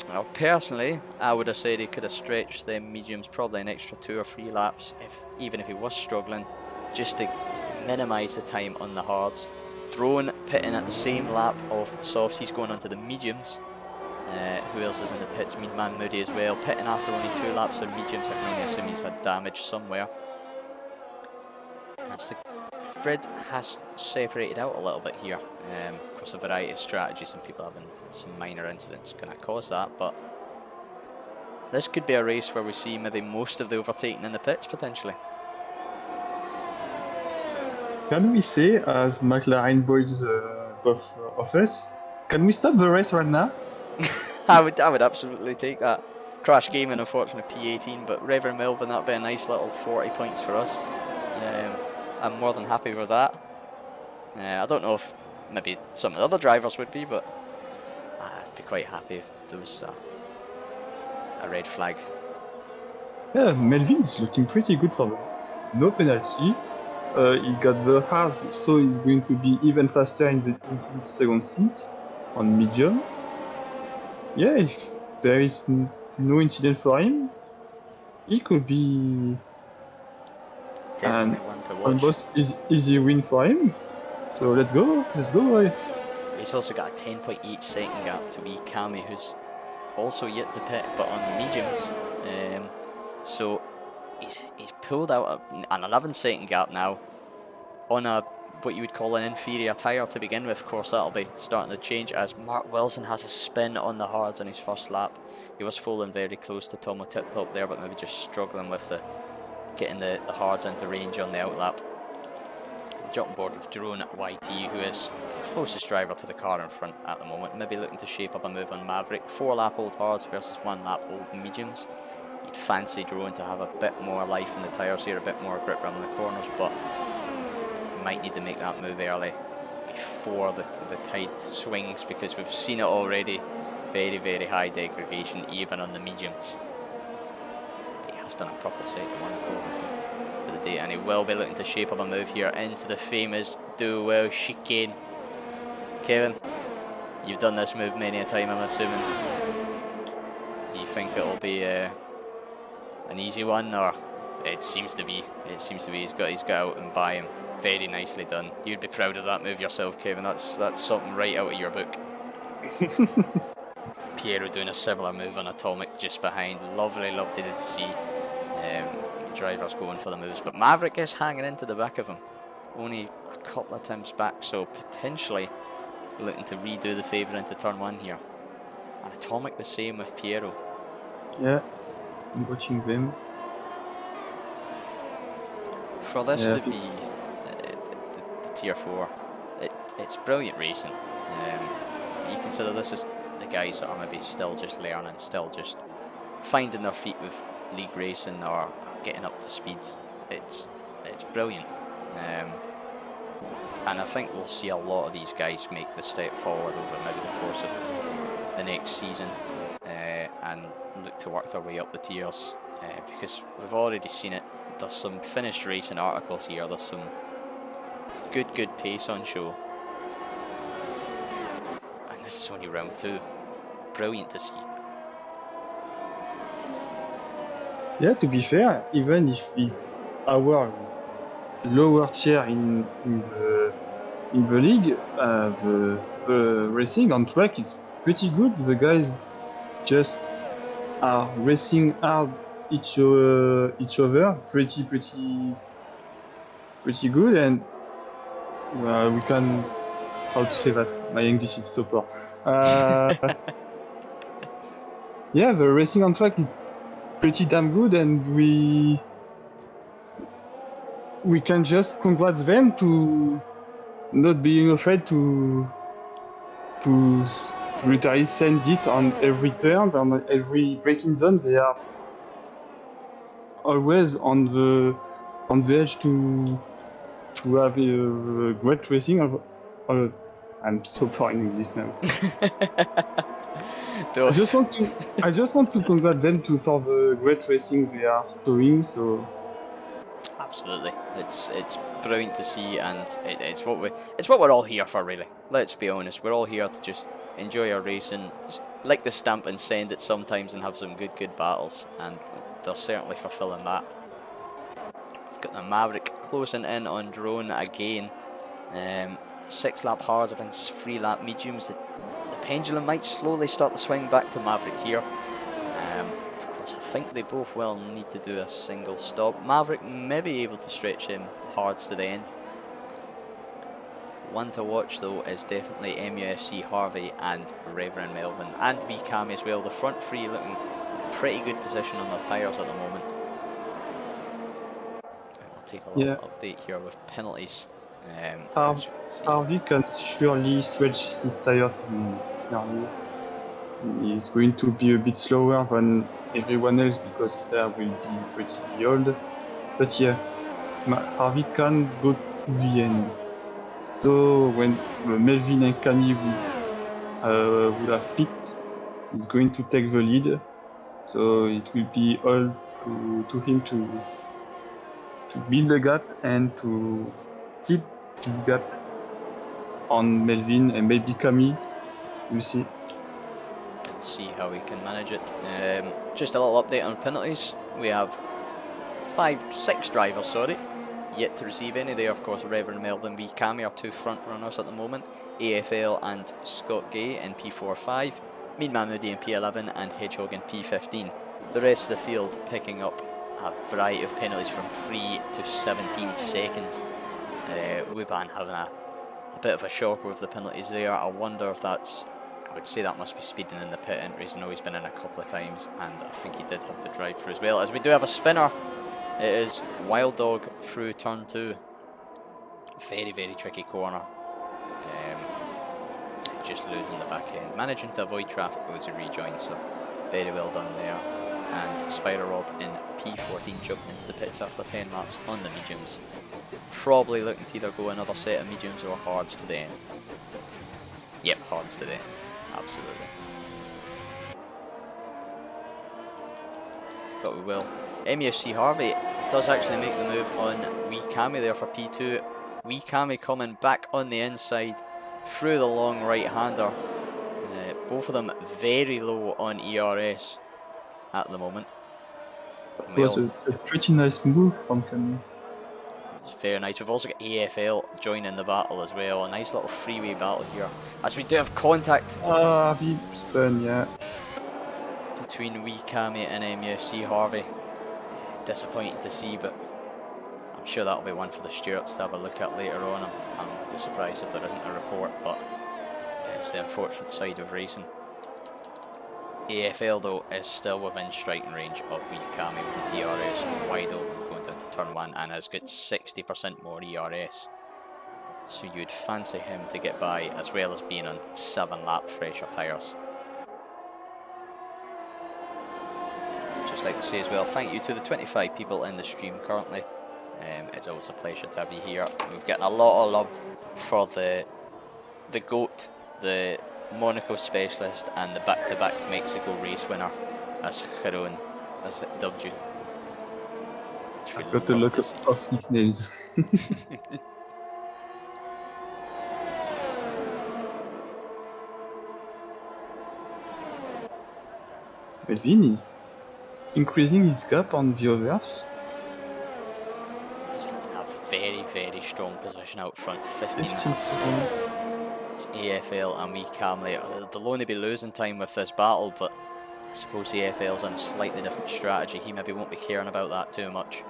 Well, personally, I would have said he could have stretched the mediums probably an extra 2 or 3 laps, even if he was struggling, just to minimise the time on the hards. Drone pitting at the same lap of softs, he's going onto the mediums. Who else is in the pits? Mean Man Moody as well, pitting after only 2 laps on mediums. I can only assume he's had damage somewhere. That's the grid has separated out a little bit here. Across a variety of strategies, and people having some minor incidents can cause that, but this could be a race where we see maybe most of the overtaking in the pits potentially. Can we say, as McLaren boys, both of us, can we stop the race right now? I would absolutely take that. Crash Gaming, unfortunately P18, but Reverend Melvin, that'd be a nice little 40 points for us. I'm more than happy with that. I don't know if maybe some of the other drivers would be, but I'd be quite happy if there was a red flag. Yeah, Melvin's looking pretty good for them. No penalty. He got the hards, so he's going to be even faster in his second stint on medium. Yeah, if there is no incident for him, he could be Definitely one to watch. Almost easy win for him. So let's go, boy. He's also got a 10.8 second gap to wee Cammy, who's also yet to pit, but on the mediums. So he's pulled out an 11-second gap now on a what you would call an inferior tyre to begin with. Of course, that'll be starting to change as Mark Wilson has a spin on the hards on his first lap. He was falling very close to Tomo Tip-Top there, but maybe just struggling with getting the hards into range on the outlap. Jump board with Drone YT, who is the closest driver to the car in front at the moment, maybe looking to shape up a move on Maverick. 4-lap old hards versus 1-lap old mediums. You'd fancy Drone to have a bit more life in the tyres here, a bit more grip around the corners, but you might need to make that move early before the tide swings, because we've seen it already. Very, very high degradation even on the mediums. has done a proper second one to the date, and he will be looking to shape up a move here into the famous do well chicane. Kevin, you've done this move many a time, I'm assuming. Do you think it'll be an easy one, or it seems to be? It seems to be. He's got out and by him. Very nicely done. You'd be proud of that move yourself, Kevin. That's something right out of your book. Piero doing a similar move on Atomic just behind. Lovely to see the drivers going for the moves, but Maverick is hanging into the back of him. Only a couple of times back, so potentially looking to redo the favour into turn 1 here. And Atomic the same with Piero. Yeah, I'm watching them. For this to be the tier 4, it's brilliant racing. You consider this is the guys that are maybe still just learning, still just finding their feet with league racing or getting up to speed. It's brilliant. And I think we'll see a lot of these guys make the step forward over maybe the course of the next season and look to work their way up the tiers, because we've already seen it. There's some finished racing articles here, there's some good pace on show. And this is only round 2. Brilliant to see. Yeah, to be fair, even if it's our lower tier in the league, the racing on track is pretty good. The guys just are racing hard each other, pretty good, and we can, how to say that? My English is so poor. Yeah, the racing on track is pretty damn good, and we can just congrats them to not being afraid to literally send it on every turn, on every braking zone. They are always on the edge to have a great racing. I'm so poor in English now. I just want to congratulate them for the great racing they are showing. So absolutely, it's brilliant to see, and it's what we're all here for, really. Let's be honest, we're all here to just enjoy our racing, lick the stamp and send it sometimes, and have some good battles, and they're certainly fulfilling that. We've got the Maverick closing in on Drone again. 6-lap hards against 3-lap mediums. The pendulum might slowly start to swing back to Maverick here. Of course, I think they both will need to do a single stop. Maverick may be able to stretch him hards to the end. One to watch though is definitely MUFC Harvey and Reverend Melvin, and Mikami as well. The front three looking in pretty good position on their tyres at the moment. And we'll take a little update here with penalties. Harvey can surely stretch his tyre to early. He's going to be a bit slower than everyone else because his tyre will be pretty old. But yeah, Harvey can go to the end. So when Melvin and Kami would have picked, he's going to take the lead. So it will be all to him to build a gap and to keep this gap on Melvin and maybe Kami. We'll see. Let's see how we can manage it. Just a little update on penalties. We have 6 drivers, yet to receive any. They are, of course, Reverend Melvin v Kami, our 2 front runners at the moment. AFL and Scott Gay in P45, Mean Mahmoudi in P11, and Hedgehog in P15. The rest of the field picking up a variety of penalties from 3 to 17 seconds. Wuban having a bit of a shocker with the penalties there. I wonder if that's, I would say that must be speeding in the pit entries. I know he's been in a couple of times, and I think he did have the drive through as well. As we do have a spinner, it is Wild Dog through turn 2. Very tricky corner. Just losing the back end, managing to avoid traffic loads and rejoin, so very well done there. And Spider Rob in P14 jumped into the pits after 10 laps on the mediums. Probably looking to either go another set of mediums or hards to the end. Yep, hards to the end, absolutely. But we will MUFC Harvey does actually make the move on Wee Cammy there for P2. Wee Cammy coming back on the inside through the long right-hander. Both of them very low on ERS at the moment. It was a pretty nice move from Cammy. It's very nice. We've also got AFL joining the battle as well. A nice little freeway battle here. As we do have contact. Harvey spun, yeah. Between Wee Cammy and MUFC Harvey. Disappointing to see, but I'm sure that'll be one for the stewards to have a look at later on. I'm be surprised if there isn't a report, but it's the unfortunate side of racing. AFL though is still within striking range of Wee Cammy with the DRS wide open going down to turn 1 and has got 60% more ERS. So you'd fancy him to get by as well as being on 7 lap fresher tyres. Just like to say as well, thank you to the 25 people in the stream currently. It's always a pleasure to have you here. We've gotten a lot of love for the GOAT, the Monaco specialist, and the back-to-back Mexico race winner as Jaron, as dubbed you. I've got a lot of nicknames. Melvin is increasing his gap on the others. He's in a very, very strong position out front, 15%. It's AFL and Wee Cammy. They'll only be losing time with this battle, but I suppose the AFL's on a slightly different strategy. He maybe won't be caring about that too much.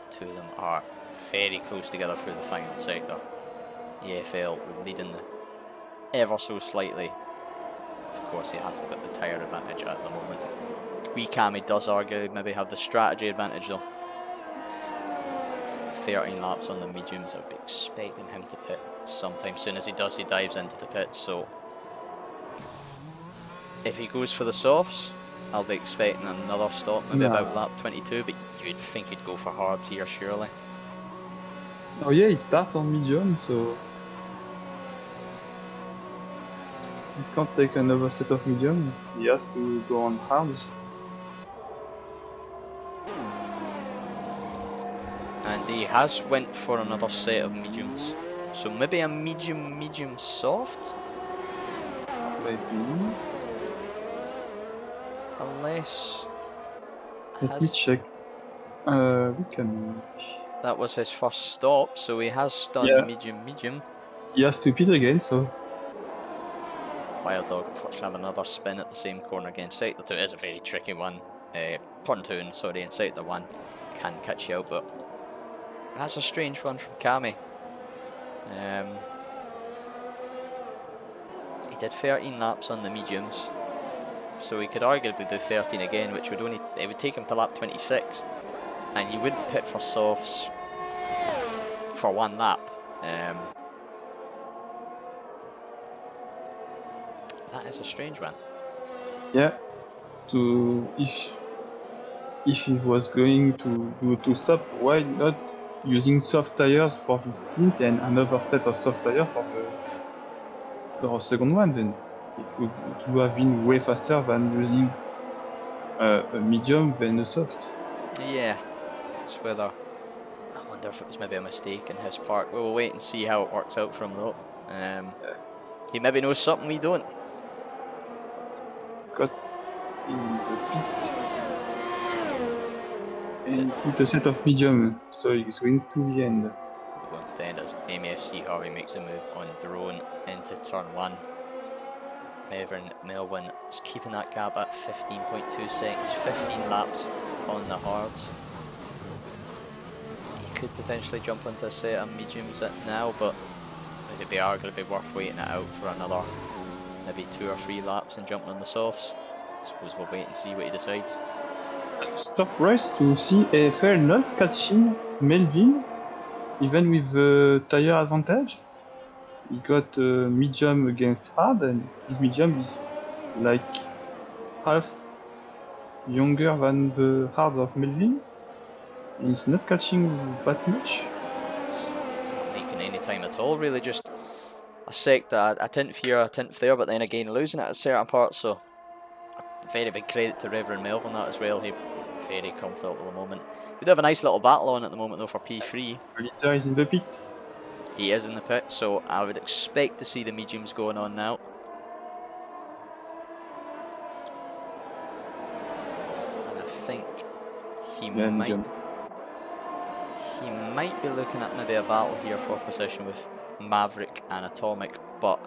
The two of them are very close together through the final sector. EFL leading ever so slightly. Of course, he has got the tyre advantage at the moment. Wee Cammy does argue maybe have the strategy advantage though. 13 laps on the mediums. I'd be expecting him to pit sometime soon. As he does, he dives into the pit, so if he goes for the softs, I'll be expecting another stop, maybe about lap 22, but you'd think he'd go for hards here, surely. Oh yeah, he starts on medium, so he can't take another set of medium, he has to go on hards. And he has went for another set of mediums, so maybe a medium soft? Maybe. Unless... Let me check. We can... That was his first stop, so he has done medium. He has to pit again, so... Wild Dog unfortunately have another spin at the same corner again. Sector 2 is a very tricky one. Turn 2 and Sector 1 can catch you out, but that's a strange one from Cammy. He did 13 laps on the mediums, so he could arguably do 13 again, which would only, it would take him to lap 26, and you wouldn't pit for softs for 1 lap. That is a strange one. Yeah, if he was going to do 2 stop, why not using soft tires for the stint and another set of soft tires for the second one? Then it would have been way faster than using a medium than a soft. Yeah, it's whether, I wonder if it was maybe a mistake in his part. We'll wait and see how it works out for him though. He maybe knows something we don't. Got in the pit and put a set of medium, so he's going to the end. Going to the end as MUFC Harvey makes a move on drone into turn 1. Melvin is keeping that gap at 15.2 seconds, 15 laps on the hards. He could potentially jump into a set of mediums now, but it'd be arguably worth waiting it out for another maybe 2 or 3 laps and jumping on the softs. I suppose we'll wait and see what he decides. Stop race to see AFL not catching Melvin, even with the tire advantage. He got medium against hard, and his medium is like half younger than the hard of Melvin. He's not catching that much. It's not making any time at all, really, just a sector, a tenth here, a tenth there, but then again losing it at certain parts, so a very big credit to Reverend Melvin that as well. He very comfortable at the moment. We do have a nice little battle on at the moment though for P3. Liter is in the pit. He is in the pit, so I would expect to see the mediums going on now. And I think he might be looking at maybe a battle here for position with Maverick and Atomic, but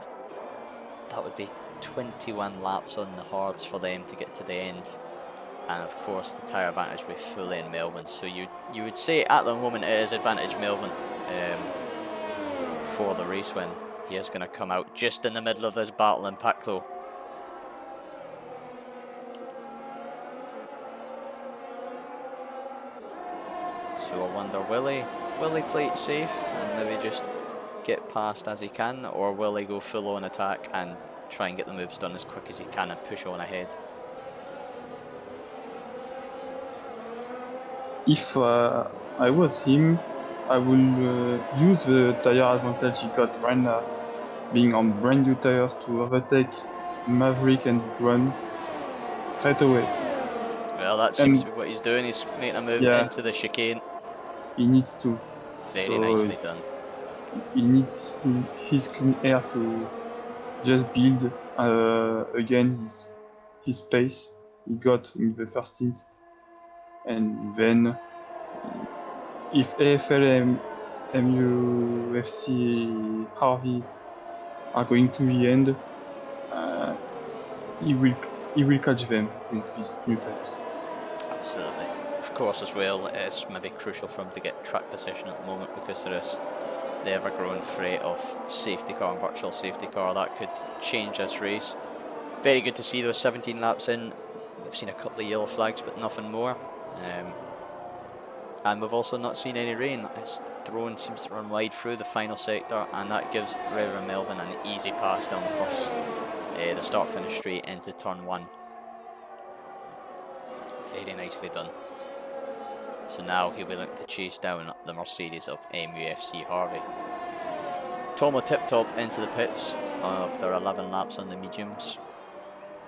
that would be 21 laps on the hards for them to get to the end. And of course the tyre advantage will be fully in Melvin, so you would say at the moment it is advantage Melvin for the race win. He is going to come out just in the middle of this battle in pack though. So I wonder, will he play it safe and maybe just get past as he can, or will he go full on attack and try and get the moves done as quick as he can and push on ahead? If I was him, I will use the tire advantage he got right now, being on brand new tires, to overtake Maverick and run straight away. Well, that seems to be what he's doing. He's making a move into the chicane. He needs to. Very nicely done. He needs his clean air to just build again his pace he got in the first stint. And then, if AFL, MUFC, Harvey are going to the end, he will catch them with his new tires. Absolutely. Of course, as well, it's maybe crucial for him to get track position at the moment, because there is the ever-growing threat of safety car and virtual safety car that could change this race. Very good to see those 17 laps in. We've seen a couple of yellow flags, but nothing more. And we've also not seen any rain. His drone seems to run wide through the final sector, and that gives Reverend Melvin an easy pass down the first, the start-finish straight into turn 1. Very nicely done. So now he'll be looking to chase down the Mercedes of MUFC Harvey. Tomo tip-top into the pits after 11 laps on the mediums.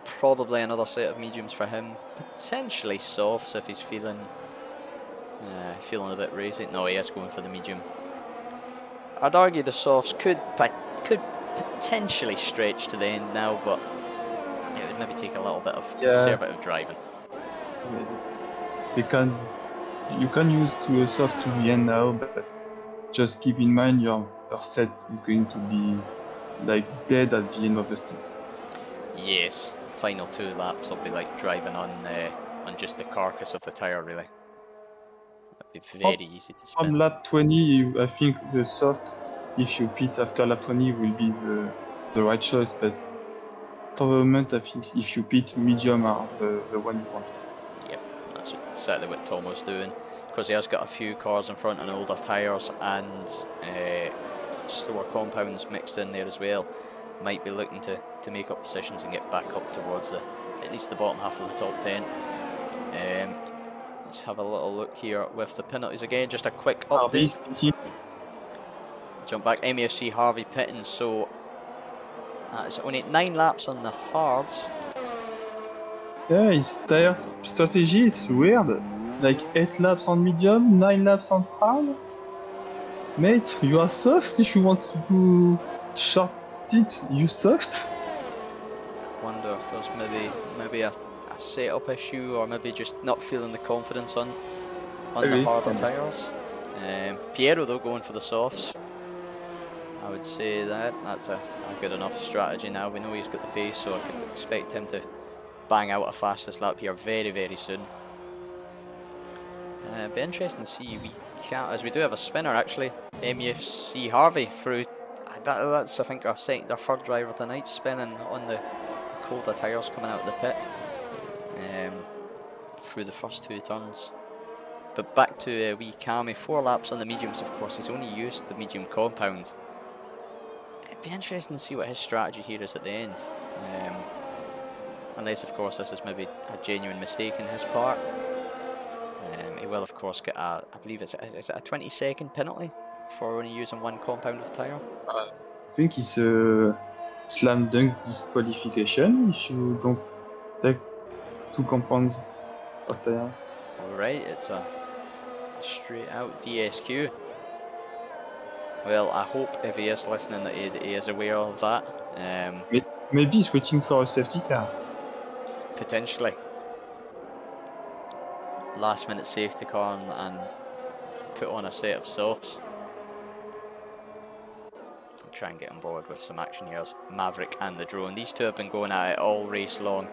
Probably another set of mediums for him. Potentially softs if he's feeling a bit racy. No, he is going for the medium. I'd argue the softs could potentially stretch to the end now, but it would maybe take a little bit of conservative driving. You can use to a soft to the end now, but just keep in mind your set is going to be like dead at the end of the stint. Yes, final 2 laps will be like driving on just the carcass of the tyre, really. It'll be very easy to spin. On lap 20, I think the soft, if you pit after lap 20, will be the right choice, but for the moment, I think if you pit, medium are the one you want. Yep, that's exactly what Tomo's doing, because he has got a few cars in front and older tyres and slower compounds mixed in there as well. Might be looking to make up positions and get back up towards at least the bottom half of the top 10. Let's have a little look here with the penalties again. Just a quick update. Jump back. MUFC Harvey pitting, so it's only 9 laps on the hards. Yeah, his tire strategy is weird. Like 8 laps on medium, 9 laps on hard. Mate, you are soft if you want to do short stint, you soft. Wonder if there's maybe a setup issue, or maybe just not feeling the confidence on the harder tyres. Piero though going for the softs. I would say that's a good enough strategy now. We know he's got the pace, so I could expect him to bang out a fastest lap here very, very soon. It'd be interesting to see as we do have a spinner actually. MUFC Harvey through. That's I think our third driver tonight spinning on the colder tyres coming out of the pit through the first 2 turns. But back to wee Kami, 4 laps on the mediums. Of course, he's only used the medium compound. It'd be interesting to see what his strategy here is at the end. Unless, of course, this is maybe a genuine mistake in his part. He will, of course, get I believe is it a 20-second penalty for only using 1 compound of tyre? I think it's a slam dunk disqualification if you don't take 2 compounds of tyre. Right, it's a straight out DSQ. Well, I hope if he is listening that he is aware of that. Maybe he's waiting for a safety car. Potentially. Last minute safety car and put on a set of softs. I'll try and get on board with some action here. Maverick and the drone. These two have been going at it all race long.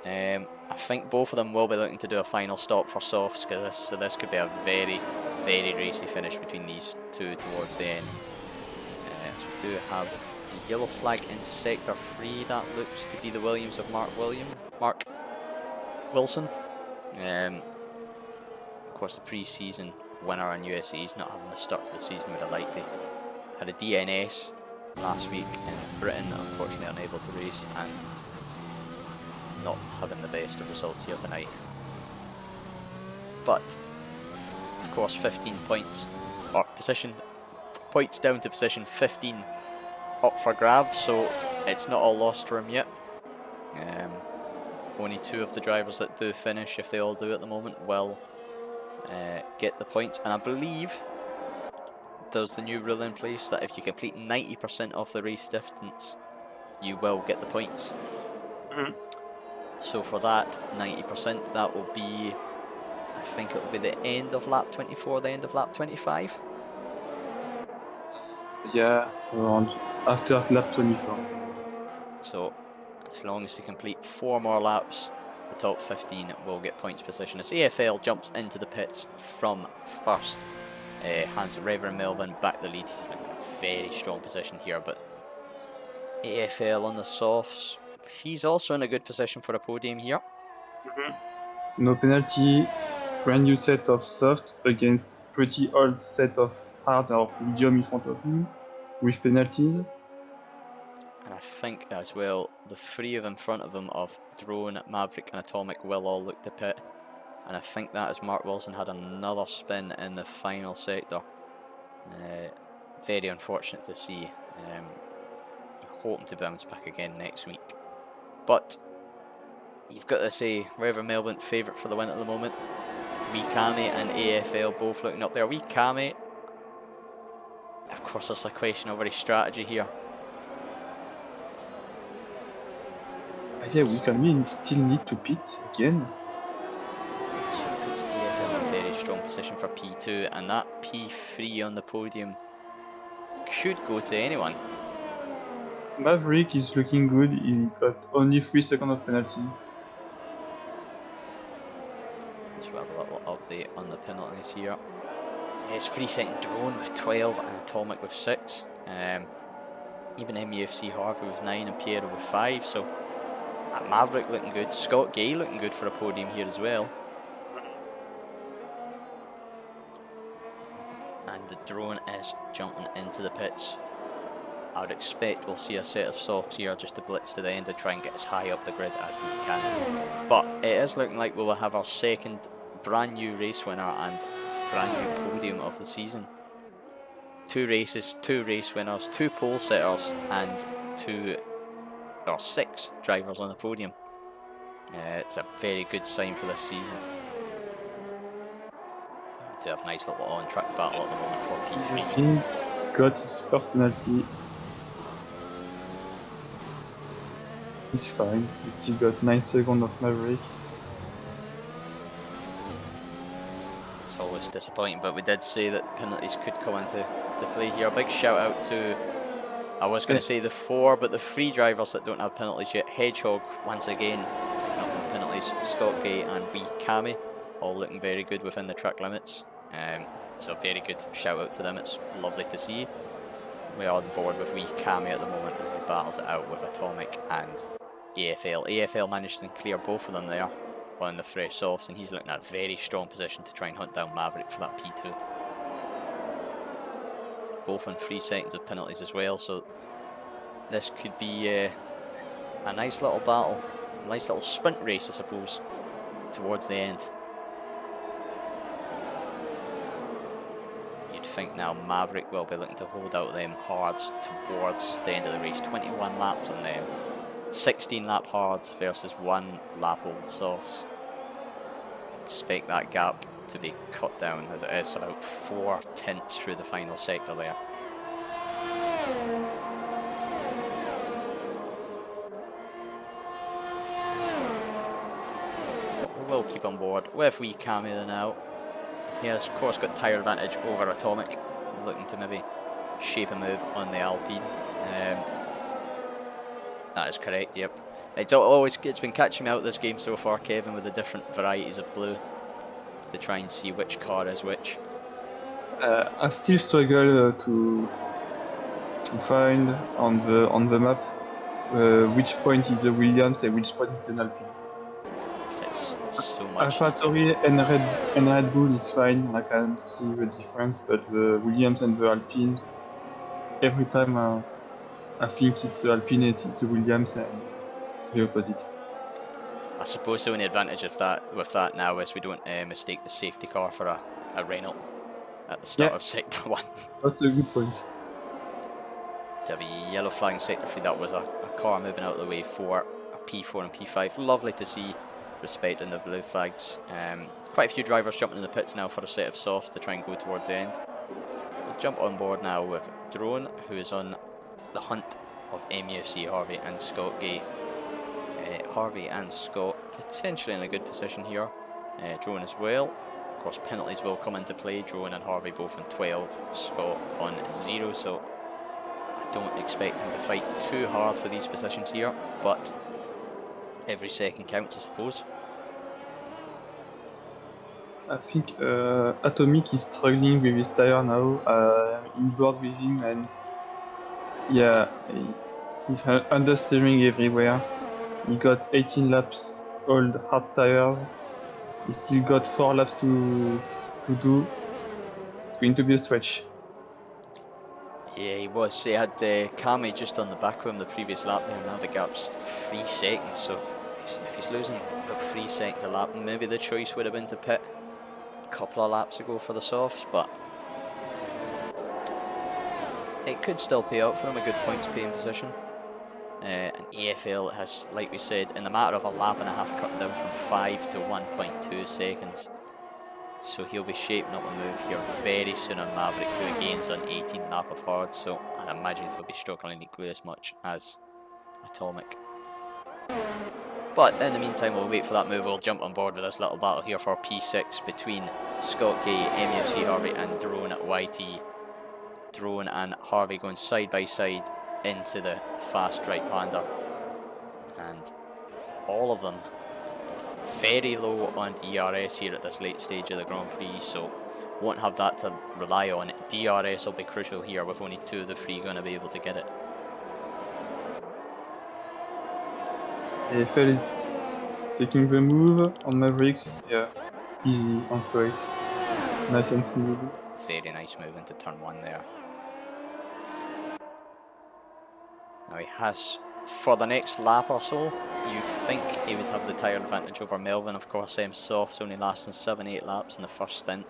I think both of them will be looking to do a final stop for softs, so this could be a very, very racy finish between these two towards the end. So we do have a yellow flag in sector 3. That looks to be the Williams of Mark Wilson. Of course, the pre-season winner in USA's not having the start to the season would have liked it. Had a DNS last week in Britain, unfortunately unable to race and not having the best of results here tonight. But of course 15 points, or points down to position 15 up for grabs, so it's not all lost for him yet. Only 2 of the drivers that do finish, if they all do at the moment, will get the points, and I believe there's the new rule in place that if you complete 90% of the race distance, you will get the points. So for that 90%, that will be, I think it will be the end of lap 24, the end of lap 25. Yeah, around after lap 24. So as long as they complete 4 more laps, the top 15 will get points position. As AFL jumps into the pits from first, hands Reverend Melvin back the lead. He's in a very strong position here, but AFL on the softs, he's also in a good position for a podium here. No penalty, brand new set of soft against pretty old set of hard or medium in front of him with penalties. And I think as well, the 3 in front of him of Drone, Maverick and Atomic will all look to pit. And I think that as Mark Wilson had another spin in the final sector. Very unfortunate to see. Hoping to bounce back again next week. But you've got to say, Reverend Melbourne favourite for the win at the moment. Wee Kami and AFL both looking up there. Wee Kami, of course there's a question over his strategy here. Yeah, we can still need to pit again. So it puts AFL in a very strong position for P2, and that P3 on the podium could go to anyone. Maverick is looking good, he got only 3 seconds of penalty. Let's have a little update on the penalties here. It's 3-second Drone with 12 and Atomic with 6. Even MUFC Harvey with 9 and Piero with 5, so Maverick looking good, Scott Gay looking good for a podium here as well. And the Drone is jumping into the pits. I would expect we'll see a set of softs here just to blitz to the end and try and get as high up the grid as we can. But it is looking like we will have our second brand new race winner and brand new podium of the season. 2 races, 2 race winners, 2 pole setters and 6 drivers on the podium. It's a very good sign for this season. To have a nice little on-track battle at the moment for P3. Got his first penalty. It's fine, he still got 9 seconds of Maverick. It's always disappointing, but we did say that penalties could come into play here. Big shout out to, I was going to say the 4, but the 3 drivers that don't have penalties yet. Hedgehog, once again, picking up the penalties. Scott Gay and Wee Kami, all looking very good within the track limits. So a very good shout out to them, it's lovely to see. We are on board with Wee Kami at the moment as he battles it out with Atomic and AFL. AFL managed to clear both of them there on the fresh softs, and he's looking at a very strong position to try and hunt down Maverick for that P2. Both on 3 seconds of penalties as well, so this could be a nice little battle, a nice little sprint race I suppose, towards the end. You'd think now Maverick will be looking to hold out them hards towards the end of the race. 21 laps on them. 16 lap hards versus 1 lap old softs. expect that gap to be cut down as it is about 4 tenths through the final sector there. We'll keep on board with wee Camille now. He has of course got tyre advantage over Atomic, looking to maybe shape a move on the Alpine. That is correct, yep. It's been catching me out this game so far, Kevin, with the different varieties of blue to try and see which car is which. I still struggle to find on the map which point is a Williams and which point is an Alpine. It's so much. AlphaTauri and Red Bull is fine. I can see the difference, but the Williams and the Alpine, every time I think it's the Alpine, it's the Williams, and the opposite. I suppose the only advantage of that now is we don't mistake the safety car for a Renault at the start of Sector 1. That's a good point. To have a yellow flag in Sector 3, that was a car moving out of the way for a P4 and P5. Lovely to see respect in the blue flags. Quite a few drivers jumping in the pits now for a set of softs to try and go towards the end. We'll jump on board now with Drone, who is on the hunt of MUFC Harvey and Scott Gay. Harvey and Scott potentially in a good position here. Drone as well. Of course, penalties will come into play. Drone and Harvey both on 12, Scott on 0, so I don't expect him to fight too hard for these positions here, but every second counts, I suppose. I think Atomic is struggling with his tire now. I'm board with him, and yeah, he's understeering everywhere. He got 18 laps old hard tires. He still got 4 laps to do. It's going to be a stretch. Yeah, he was. He had Kami just on the back of him the previous lap there. Now the gap's 3 seconds. So if he's losing about 3 seconds a lap, maybe the choice would have been to pit a couple of laps ago for the softs, but it could still pay out for him, a good points paying position. And EFL has, like we said, in the matter of a lap and a half, cut down from 5 to 1.2 seconds. So he'll be shaping up a move here very soon on Maverick, who gains an 18 lap of hard, so I imagine he'll be struggling equally as much as Atomic. But in the meantime, we'll wait for that move. We'll jump on board with this little battle here for P6 between Scott Gay, MUFC Harvey and Drone at YT. Drone and Harvey going side by side into the fast right-hander, and all of them very low on DRS here at this late stage of the Grand Prix, so won't have that to rely on. DRS will be crucial here, with only 2 of the 3 going to be able to get it. AFL is taking the move on Mavericks. Yeah, easy on straight, nice and smooth. Very nice move into turn 1 there. Now he has, for the next lap or so, you think he would have the tyre advantage over Melvin. Of course, softs only lasting 7-8 laps in the first stint.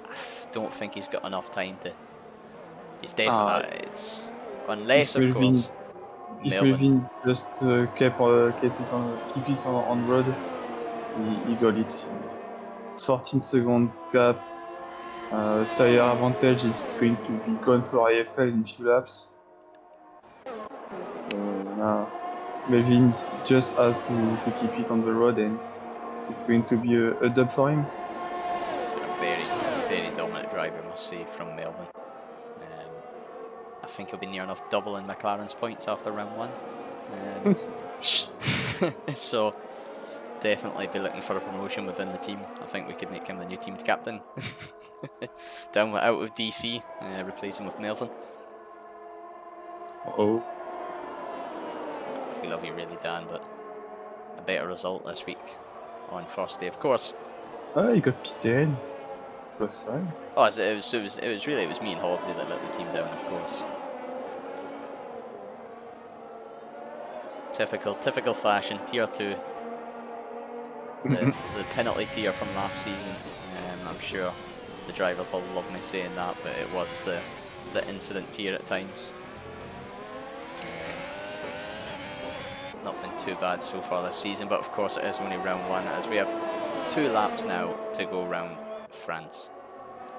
I don't think he's got enough time to. He's definitely. It's unless, of course, if Melvin just keep it on road, he got it. 14-second gap. Tyre advantage is going to be gone for AFL in few laps. Now, Melvin just has to keep it on the road, and it's going to be a dub for him. A very, very dominant driver, I must say, from Melvin. I think he'll be near enough doubling McLaren's points after round 1. So, definitely be looking for a promotion within the team. I think we could make him the new team captain. Out of DC, replace him with Melvin. Uh-oh. We love you really, Dan, but a better result this week on first day, of course. Oh, you got P10. That's fine. Oh, it was me and Hobbsy that let the team down, of course. Typical fashion. Tier 2. The penalty tier from last season. I'm sure the drivers will love me saying that, but it was the incident tier at times. Not been too bad so far this season, but of course it is only round 1, as we have 2 laps now to go round France.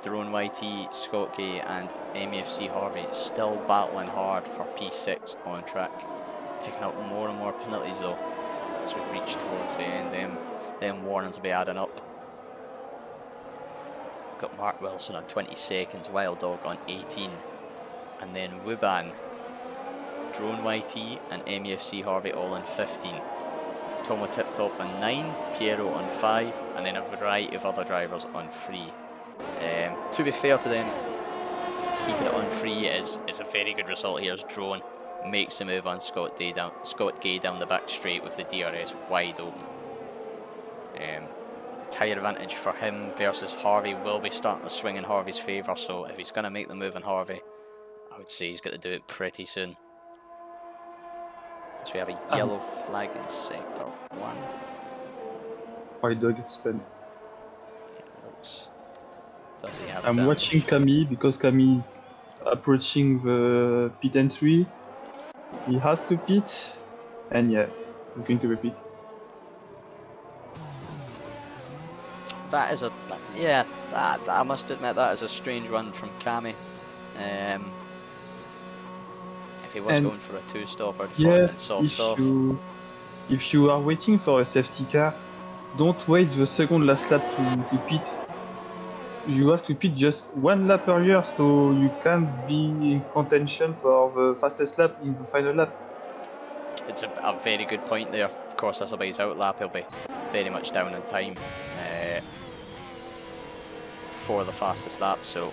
Drone YT, Scott Gay and MEFC Harvey still battling hard for P6 on track. Picking up more and more penalties though as we reach towards the end. Them warnings will be adding up. Got Mark Wilson on 20 seconds, Wild Dog on 18, and then Wuban, Drone YT and MEFC Harvey all on 15. Tomo Tip Top on 9, Piero on 5, and then a variety of other drivers on 3. To be fair to them, keeping it on 3 is a very good result here as Drone makes the move on Scott Gay down the back straight with the DRS wide open. Tyre advantage for him versus Harvey will be starting to swing in Harvey's favour, so if he's going to make the move on Harvey, I would say he's got to do it pretty soon. So we have a yellow flag in sector 1. White Dog spin. Does he have I'm watching Camille because Camille is approaching the pit entry. He has to pit, and yeah, he's going to repeat. That is I must admit that is a strange one from Cammy. If he was going for a 2-stop or soft. If you are waiting for a safety car, don't wait the second last lap to pit. You have to pit just 1 lap earlier, so you can be in contention for the fastest lap in the final lap. It's a very good point there. Of course, this will be his out lap. He'll be very much down in time for the fastest lap, so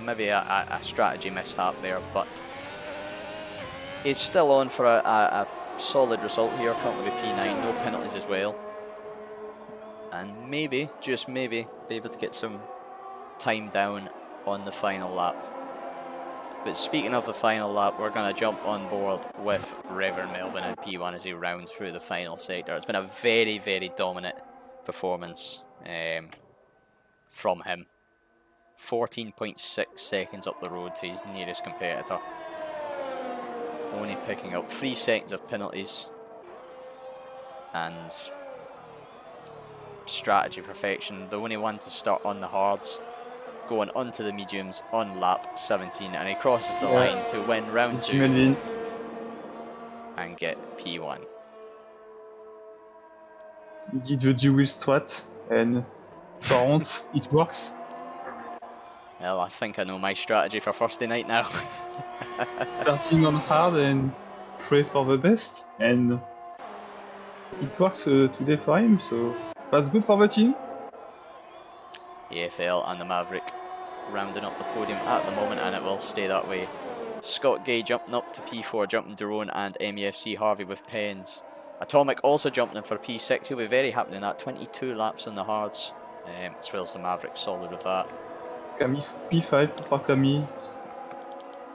maybe a strategy mishap there, but he's still on for a solid result here, currently with P9, no penalties as well. And maybe, just maybe, be able to get some time down on the final lap. But speaking of the final lap, we're going to jump on board with Reverend Melvin in P1 as he rounds through the final sector. It's been a very, very dominant performance from him. 14.6 seconds up the road to his nearest competitor. Only picking up 3 seconds of penalties. And strategy perfection, the only one to start on the hards, going onto the mediums on lap 17, and he crosses the line to win round 2 and get P1. He did the Jewish strat, and for once it works. Well, I think I know my strategy for Thursday night now. Starting on hard and pray for the best, and it works today for him, so that's good for the team. EFL and the Maverick rounding up the podium at the moment, and it will stay that way. Scott Gay jumping up to P4, jumping Drone and MEFC Harvey with pens. Atomic also jumping in for P6, he'll be very happy in that, 22 laps in the hards, as well as the Maverick solid with that. Camille P5 for Camille,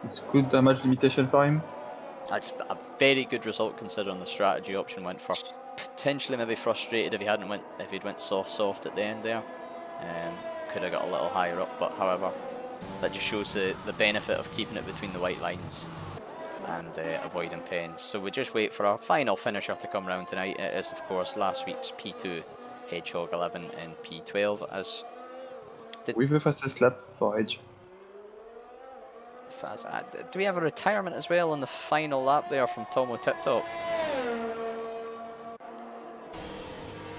it's good damage limitation for him. That's a very good result considering the strategy option went for. Potentially maybe frustrated if he'd went soft at the end there. Could have got a little higher up, but however, that just shows the benefit of keeping it between the white lines and avoiding pens. So we just wait for our final finisher to come round tonight. It is of course last week's P2 Hedgehog 11 in P12 as with the fastest lap for Edge. Do we have a retirement as well on the final lap there from Tomo Tiptop?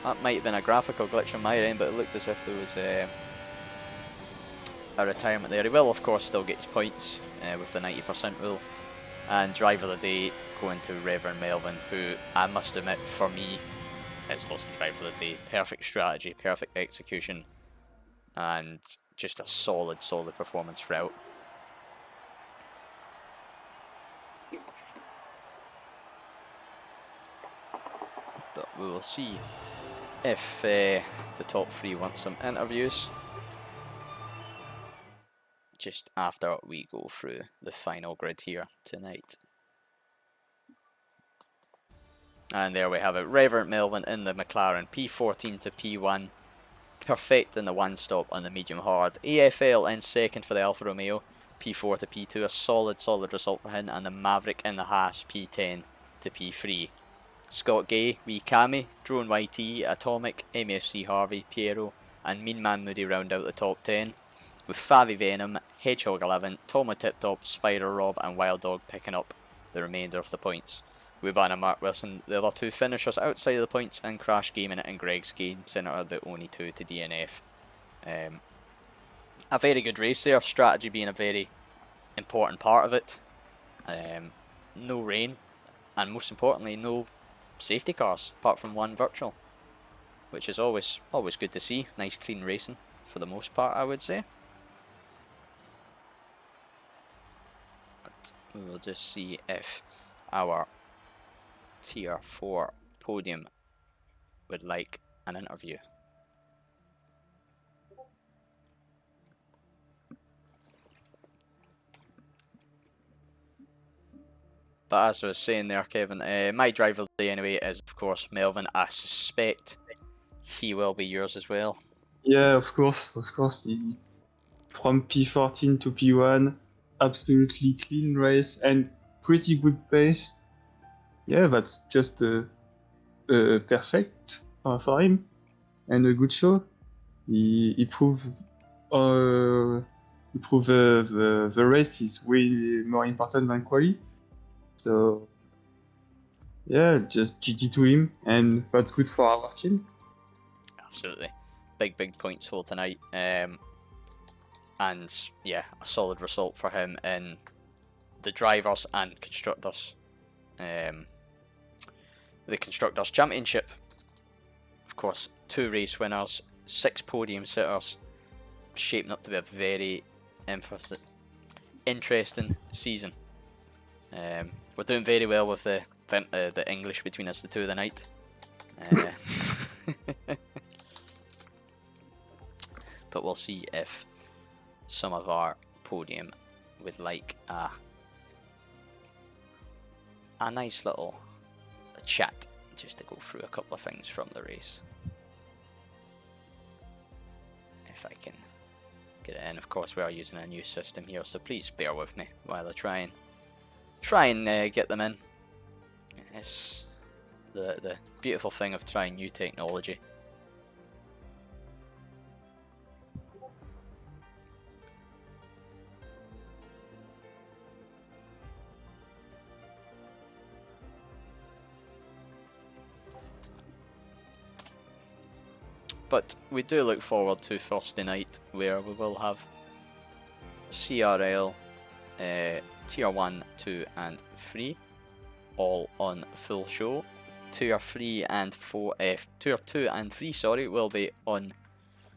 That might have been a graphical glitch on my end, but it looked as if there was a retirement there. He will of course still get his points with the 90% rule. And driver of the day going to Reverend Melvin, who I must admit for me is also driver of the day. Perfect strategy, perfect execution, and just a solid performance throughout. But we will see if the top 3 want some interviews just after we go through the final grid here tonight. And there we have it, Reverend Melvin in the McLaren, P14 to P1, perfect in the 1-stop on the medium hard. EFL in second for the Alfa Romeo, P4 to P2, a solid result for him, and the Maverick in the Haas, P10 to P3. Scott Gay, Wee Cammy, Drone YT, Atomic, MFC Harvey, Piero, and Mean Man Moody round out the top 10, with Favi Venom, Hedgehog 11, Tomo Tiptop, Spider Rob, and Wild Dog picking up the remainder of the points. Wuban and Mark Wilson, the other two finishers outside of the points, and Crash Gaming and Greg's Game Centre are the only two to DNF. A very good race there, strategy being a very important part of it. No rain, and most importantly, no safety cars apart from one virtual, which is always good to see. Nice clean racing for the most part, I would say. But we will just see if our tier 4 podium would like an interview. But as I was saying there, Kevin, my driver of the day anyway is of course Melvin. I suspect he will be yours as well. Yeah, of course. From P14 to P1, absolutely clean race and pretty good pace. Yeah, that's just perfect for him, and a good show. He proved the race is way more important than quali. So yeah, just GG to him, and that's good for our team. Absolutely, big points haul tonight, and yeah, a solid result for him in the drivers and constructors. The Constructors Championship. Of course, 2 race winners, 6 podium sitters, shaping up to be a very interesting season. We're doing very well with the English between us, the two of the night. But we'll see if some of our podium would like a nice little chat just to go through a couple of things from the race. If I can get it in. Of course, we are using a new system here, so please bear with me while I try and get them in. It's the beautiful thing of trying new technology. But we do look forward to Thursday night, where we will have CRL Tier 1, 2 and 3 all on full show. Tier 3 and 4, Tier 2 and 3 sorry, will be on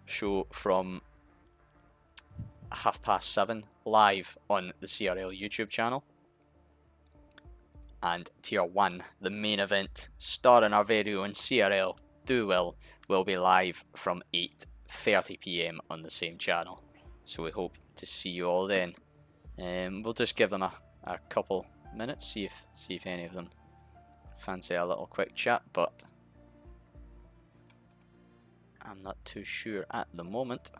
show from 7:30 live on the CRL YouTube channel. And Tier 1, the main event, starring our very own CRL will be live from 8:30 PM on the same channel. So we hope to see you all then. We'll just give them a couple minutes, see if any of them fancy a little quick chat, but I'm not too sure at the moment.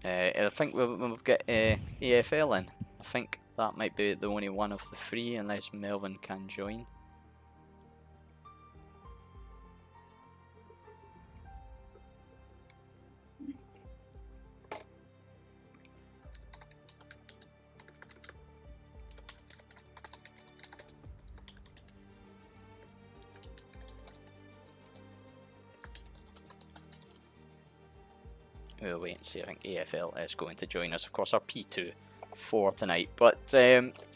I think we'll get AFL in. I think that might be the only one of the 3, unless Melvin can join. We'll wait and see. I think AFL is going to join us. Of course, our P2 for tonight. But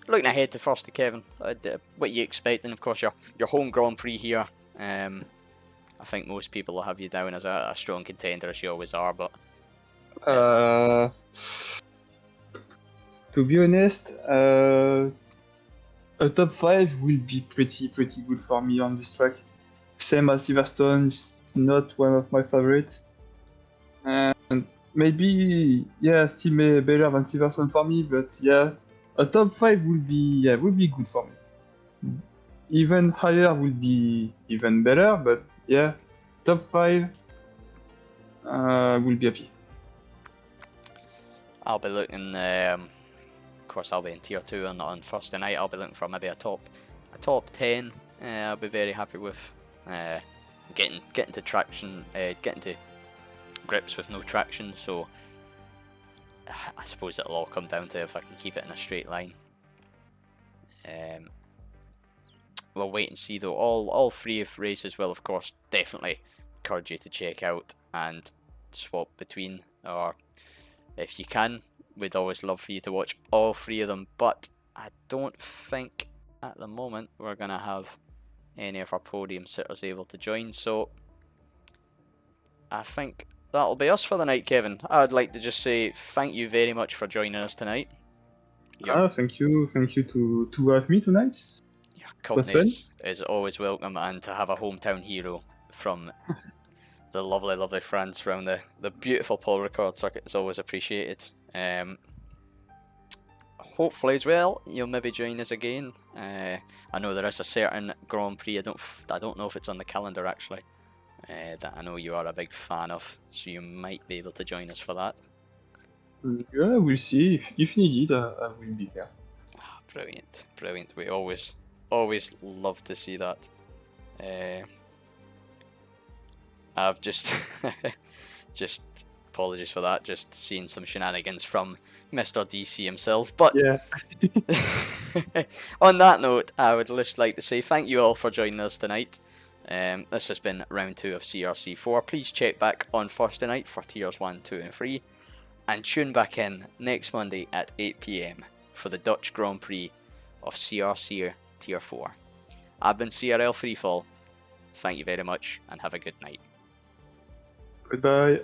looking ahead to Thursday, Kevin, what are you expecting? Of course, your home Grand Prix here. I think most people will have you down as a strong contender, as you always are. But to be honest, a top 5 will be pretty good for me on this track. Same as Silverstone, is not one of my favorites. And maybe, yeah, still better than Silverstone for me, but yeah, a top 5 would be good for me. Even higher would be even better, but yeah, top 5 will be happy. I'll be looking course, I'll be in tier 2 on Thursday night. I'll be looking for maybe a top 10. I'll be very happy with getting to traction, getting to grips with no traction. So I suppose it'll all come down to if I can keep it in a straight line. We'll wait and see though. All 3 of races will of course definitely encourage you to check out and swap between, or if you can, we'd always love for you to watch all 3 of them, but I don't think at the moment we're gonna have any of our podium sitters able to join, so I think that'll be us for the night. Kevin, I'd like to just say thank you very much for joining us tonight. Thank you to have me tonight. Your company is always welcome, and to have a hometown hero from the lovely France around the beautiful Paul Ricard circuit is always appreciated. Hopefully as well you'll maybe join us again. I know there is a certain Grand Prix, I don't know if it's on the calendar actually, that I know you are a big fan of, so you might be able to join us for that. Yeah, we'll see. If needed, I will be here. Brilliant. We always love to see that. I've just apologies for that, just seeing some shenanigans from Mr. DC himself, but yeah. On that note, I would just like to say thank you all for joining us tonight. This has been round 2 of CRC 4. Please check back on Thursday night for tiers 1, 2 and 3, and tune back in next Monday at 8 PM for the Dutch Grand Prix of CRC tier 4. I've been CRL Freefall. Thank you very much and have a good night. Goodbye.